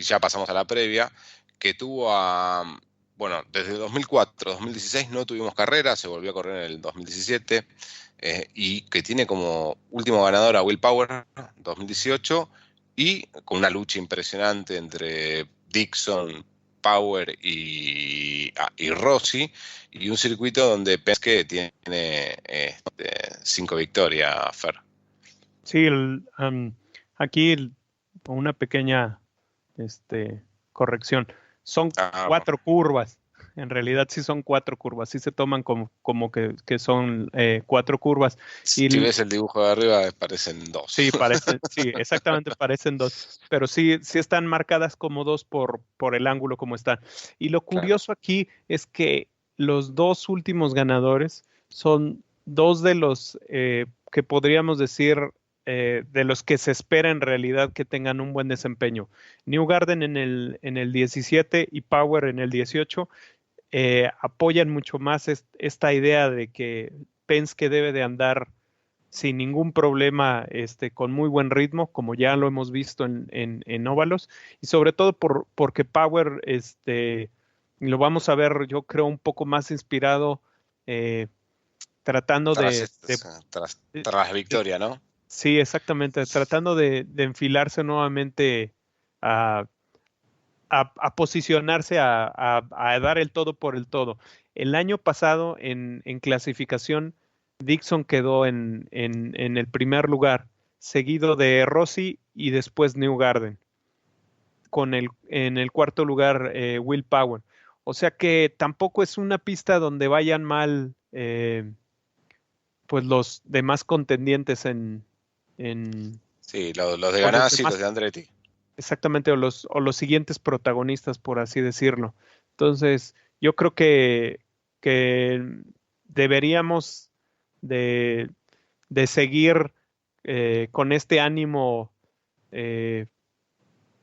ya pasamos a la previa, que tuvo desde 2004, 2016 no tuvimos carrera, se volvió a correr en el 2017, y que tiene como último ganador a Will Power 2018, y con una lucha impresionante entre Dixon, Power y Rossi, y un circuito donde Penske tiene 5 victorias, Fer. Sí, aquí una pequeña corrección. Son 4 curvas. En realidad sí son 4 curvas. Sí se toman como que son 4 curvas. Si ves el dibujo de arriba, parecen 2. Sí, sí, exactamente parecen 2. Pero sí están marcadas como 2 por el ángulo como están. Y lo curioso aquí es que los 2 últimos ganadores son 2 de los que podríamos decir de los que se espera en realidad que tengan un buen desempeño. Newgarden en el 17 y Power en el 18 apoyan mucho más esta idea de que Penske debe de andar sin ningún problema, con muy buen ritmo, como ya lo hemos visto en óvalos, y sobre todo porque Power lo vamos a ver, yo creo, un poco más inspirado, tratando tras la victoria, ¿no? Sí, exactamente, tratando de enfilarse nuevamente a posicionarse, a dar el todo por el todo. El año pasado en clasificación, Dixon quedó en el primer lugar, seguido de Rossi y después Newgarden, en el cuarto lugar Will Power. O sea que tampoco es una pista donde vayan mal pues los demás contendientes sí, los de Ganassi y los de Andretti. Exactamente, o los siguientes protagonistas, por así decirlo. Entonces, yo creo que deberíamos de seguir con este ánimo de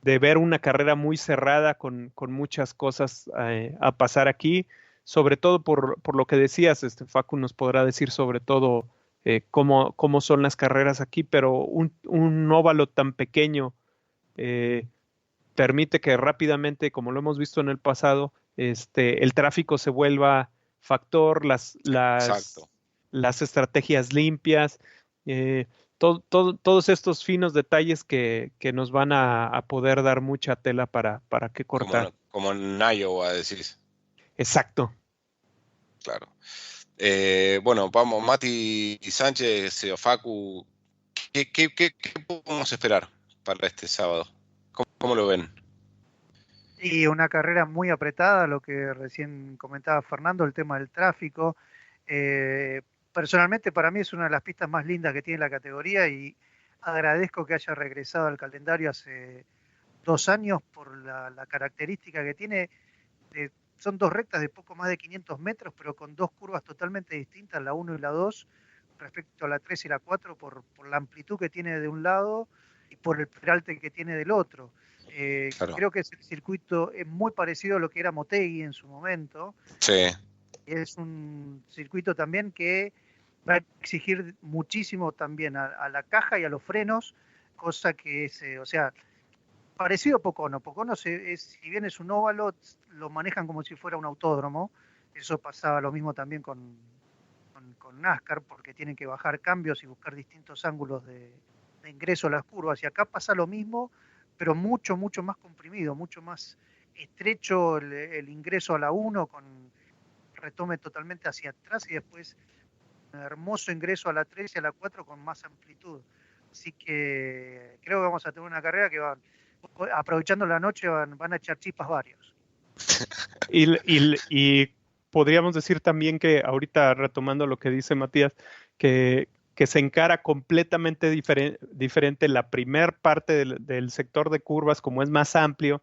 ver una carrera muy cerrada con muchas cosas a pasar aquí, sobre todo por lo que decías, Facu nos podrá decir sobre todo cómo son las carreras aquí, pero un óvalo tan pequeño permite que rápidamente, como lo hemos visto en el pasado, el tráfico se vuelva factor, las estrategias limpias, todos estos finos detalles que nos van a poder dar mucha tela para qué cortar. Como en Iowa, decís. Exacto. Claro. Bueno, vamos, Mati Sánchez, Facu, ¿qué podemos esperar para este sábado? ¿Cómo lo ven? Y una carrera muy apretada, lo que recién comentaba Fernando, el tema del tráfico. Personalmente para mí es una de las pistas más lindas que tiene la categoría y agradezco que haya regresado al calendario hace 2 años por la característica que tiene. Son 2 rectas de poco más de 500 metros, pero con 2 curvas totalmente distintas, la 1 y la 2, respecto a la 3 y la 4, por la amplitud que tiene de un lado y por el peralte que tiene del otro. Claro. Creo que el circuito es muy parecido a lo que era Motegi en su momento. Sí. Es un circuito también que va a exigir muchísimo también a la caja y a los frenos, cosa que es, parecido a Pocono. Pocono, si bien es un óvalo, lo manejan como si fuera un autódromo. Eso pasaba lo mismo también con NASCAR, porque tienen que bajar cambios y buscar distintos ángulos de ingreso a las curvas. Y acá pasa lo mismo, pero mucho, mucho más comprimido, mucho más estrecho el ingreso a la 1 con retome totalmente hacia atrás y después un hermoso ingreso a la 3 y a la 4 con más amplitud. Así que creo que vamos a tener una carrera que aprovechando la noche van a echar chispas varios. Y podríamos decir también que ahorita retomando lo que dice Matías, que se encara completamente diferente la primer parte del sector de curvas, como es más amplio,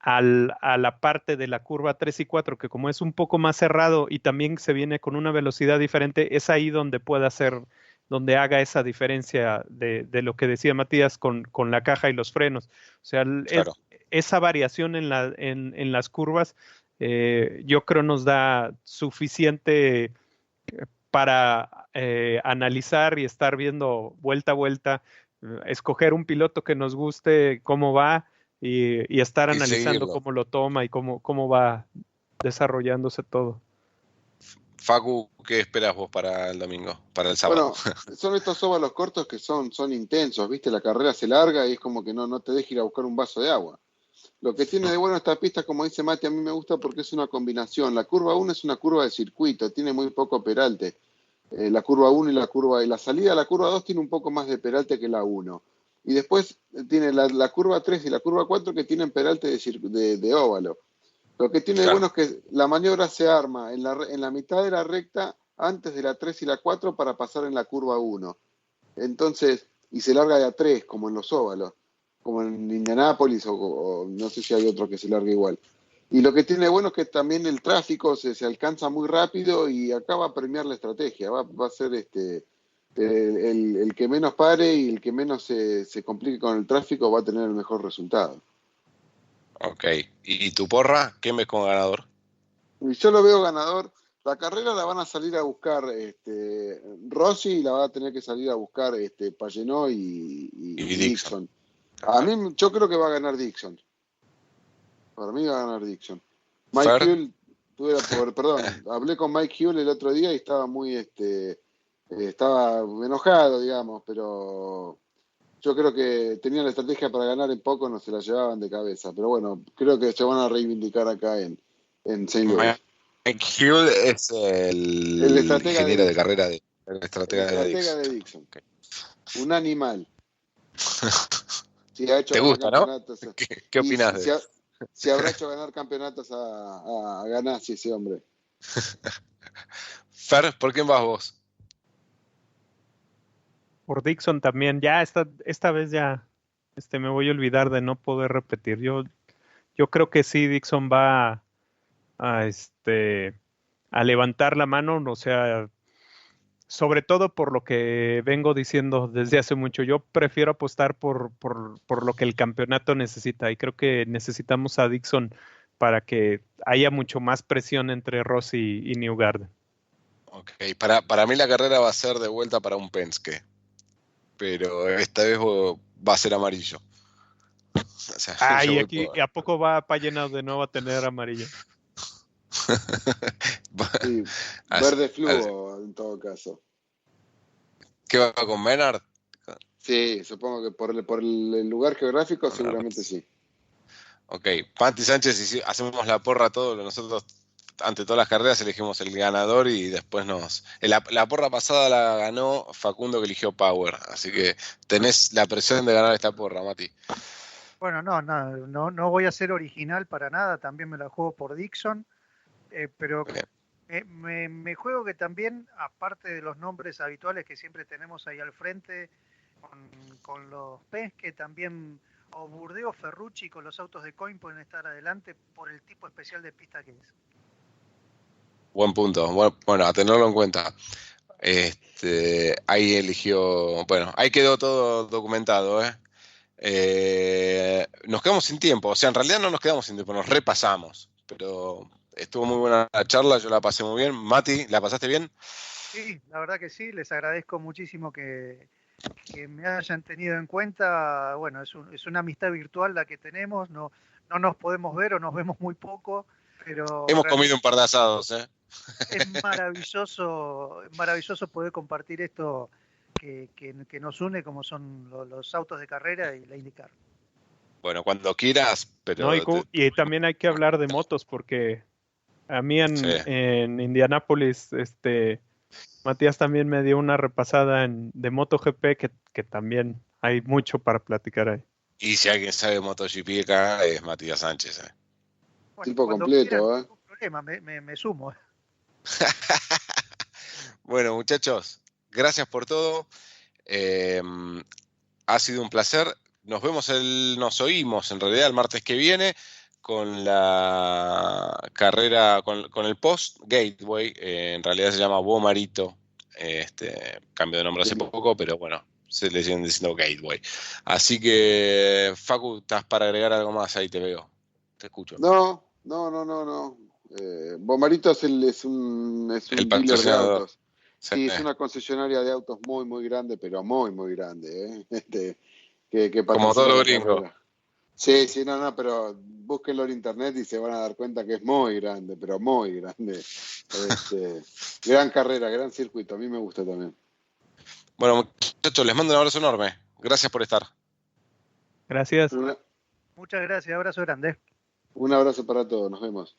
a la parte de la curva 3 y 4, que como es un poco más cerrado y también se viene con una velocidad diferente, es ahí donde donde haga esa diferencia de lo que decía Matías con la caja y los frenos. O sea, claro. Esa variación en las curvas, yo creo nos da suficiente para analizar y estar viendo vuelta a vuelta, escoger un piloto que nos guste, cómo va, y estar analizando cómo lo toma y cómo va desarrollándose todo. Facu, ¿qué esperas vos para el domingo, para el sábado? Bueno, son estos óvalos cortos que son intensos, ¿viste? La carrera se larga y es como que no te deja ir a buscar un vaso de agua. Lo que tiene de bueno esta pista, como dice Mati, a mí me gusta porque es una combinación. La curva 1 es una curva de circuito, tiene muy poco peralte. La curva 1 y la salida a la curva 2 tiene un poco más de peralte que la 1. Y después tiene la curva 3 y la curva 4 que tienen peralte de óvalo. Lo que tiene de bueno es que la maniobra se arma en la mitad de la recta antes de la 3 y la 4 para pasar en la curva 1. Entonces, y se larga de a 3, como en los óvalos, como en Indianápolis o no sé si hay otro que se largue igual. Y lo que tiene de bueno es que también el tráfico se alcanza muy rápido y acá va a premiar la estrategia, va a ser el que menos pare y el que menos se complique con el tráfico va a tener el mejor resultado. Ok, ¿y tu porra? ¿Quién ves como ganador? Yo lo veo ganador. La carrera la van a salir a buscar Rossi, la va a tener que salir a buscar Pagenot y Dixon. A mí yo creo que va a ganar Dixon. Para mí va a ganar Dixon. Mike Huell, hablé con Mike Huell el otro día y estaba muy estaba enojado, digamos, pero yo creo que tenían la estrategia para ganar en poco, no se la llevaban de cabeza. Pero bueno, creo que se van a reivindicar acá en St. Louis. Mike Huell es el ingeniero de carrera el estratega de Dixon. Okay. Un animal. Sí, ha hecho ¿te gusta, no? ¿Qué opinas de eso? Si habrá hecho ganar campeonatos a Ganassi ese hombre. Fer, ¿por quién vas vos? Por Dixon también. Ya esta vez ya me voy a olvidar de no poder repetir. Yo creo que sí, Dixon va a, a levantar la mano, o sea, sobre todo por lo que vengo diciendo desde hace mucho. Yo prefiero apostar por lo que el campeonato necesita y creo que necesitamos a Dixon para que haya mucho más presión entre Rossi y Newgarden. Ok, para mí la carrera va a ser de vuelta para un Penske, pero esta vez va a ser amarillo. O sea, y aquí, ¿y a poco va Pagenaude de nuevo a tener amarillo? Sí, verde fluo en todo caso. ¿Qué va con Menard? Sí, supongo que por el lugar geográfico seguramente sí. Ok, Mati Sánchez, hacemos la porra todo, nosotros ante todas las carreras elegimos el ganador y después la porra pasada la ganó Facundo, que eligió Power, así que tenés la presión de ganar esta porra, Mati. Bueno, no voy a ser original para nada, también me la juego por Dixon, pero me juego que también, aparte de los nombres habituales que siempre tenemos ahí al frente, con los Penske también, o Burdeo, Ferrucci con los autos de Coin pueden estar adelante por el tipo especial de pista que es. Buen punto, bueno, a tenerlo en cuenta. Ahí eligió, bueno, ahí quedó todo documentado, nos quedamos sin tiempo, o sea, en realidad no nos quedamos sin tiempo, nos repasamos, pero estuvo muy buena la charla, yo la pasé muy bien. Mati, ¿la pasaste bien? Sí, la verdad que sí, les agradezco muchísimo que me hayan tenido en cuenta. Bueno, es una amistad virtual la que tenemos, no nos podemos ver o nos vemos muy poco, pero hemos comido un par de asados, Es maravilloso poder compartir esto que nos une, como son los autos de carrera y la IndyCar. Bueno, cuando quieras, pero... y también hay que hablar de motos, porque a mí en Indianápolis, Matías también me dio una repasada de MotoGP que también hay mucho para platicar ahí. Y si alguien sabe MotoGP acá, es Matías Sánchez. Bueno, tipo completo, quieran, no hay problema, me sumo. Bueno, muchachos, gracias por todo. Ha sido un placer. Nos oímos en realidad el martes que viene con la carrera, con el post Gateway. En realidad se llama Bomarito. Cambio de nombre hace poco, pero bueno, se le siguen diciendo Gateway. Así que, Facu, ¿estás para agregar algo más? Ahí te veo. Te escucho. No. Bomarito es un dealer de autos. Sí, es una concesionaria de autos muy, muy grande, pero muy, muy grande. Como todos los gringos. Sí, pero búsquenlo en internet y se van a dar cuenta que es muy grande, pero muy grande. Gran carrera, gran circuito, a mí me gusta también. Bueno, muchachos, les mando un abrazo enorme. Gracias por estar. Gracias. Muchas gracias, abrazo grande. Un abrazo para todos, nos vemos.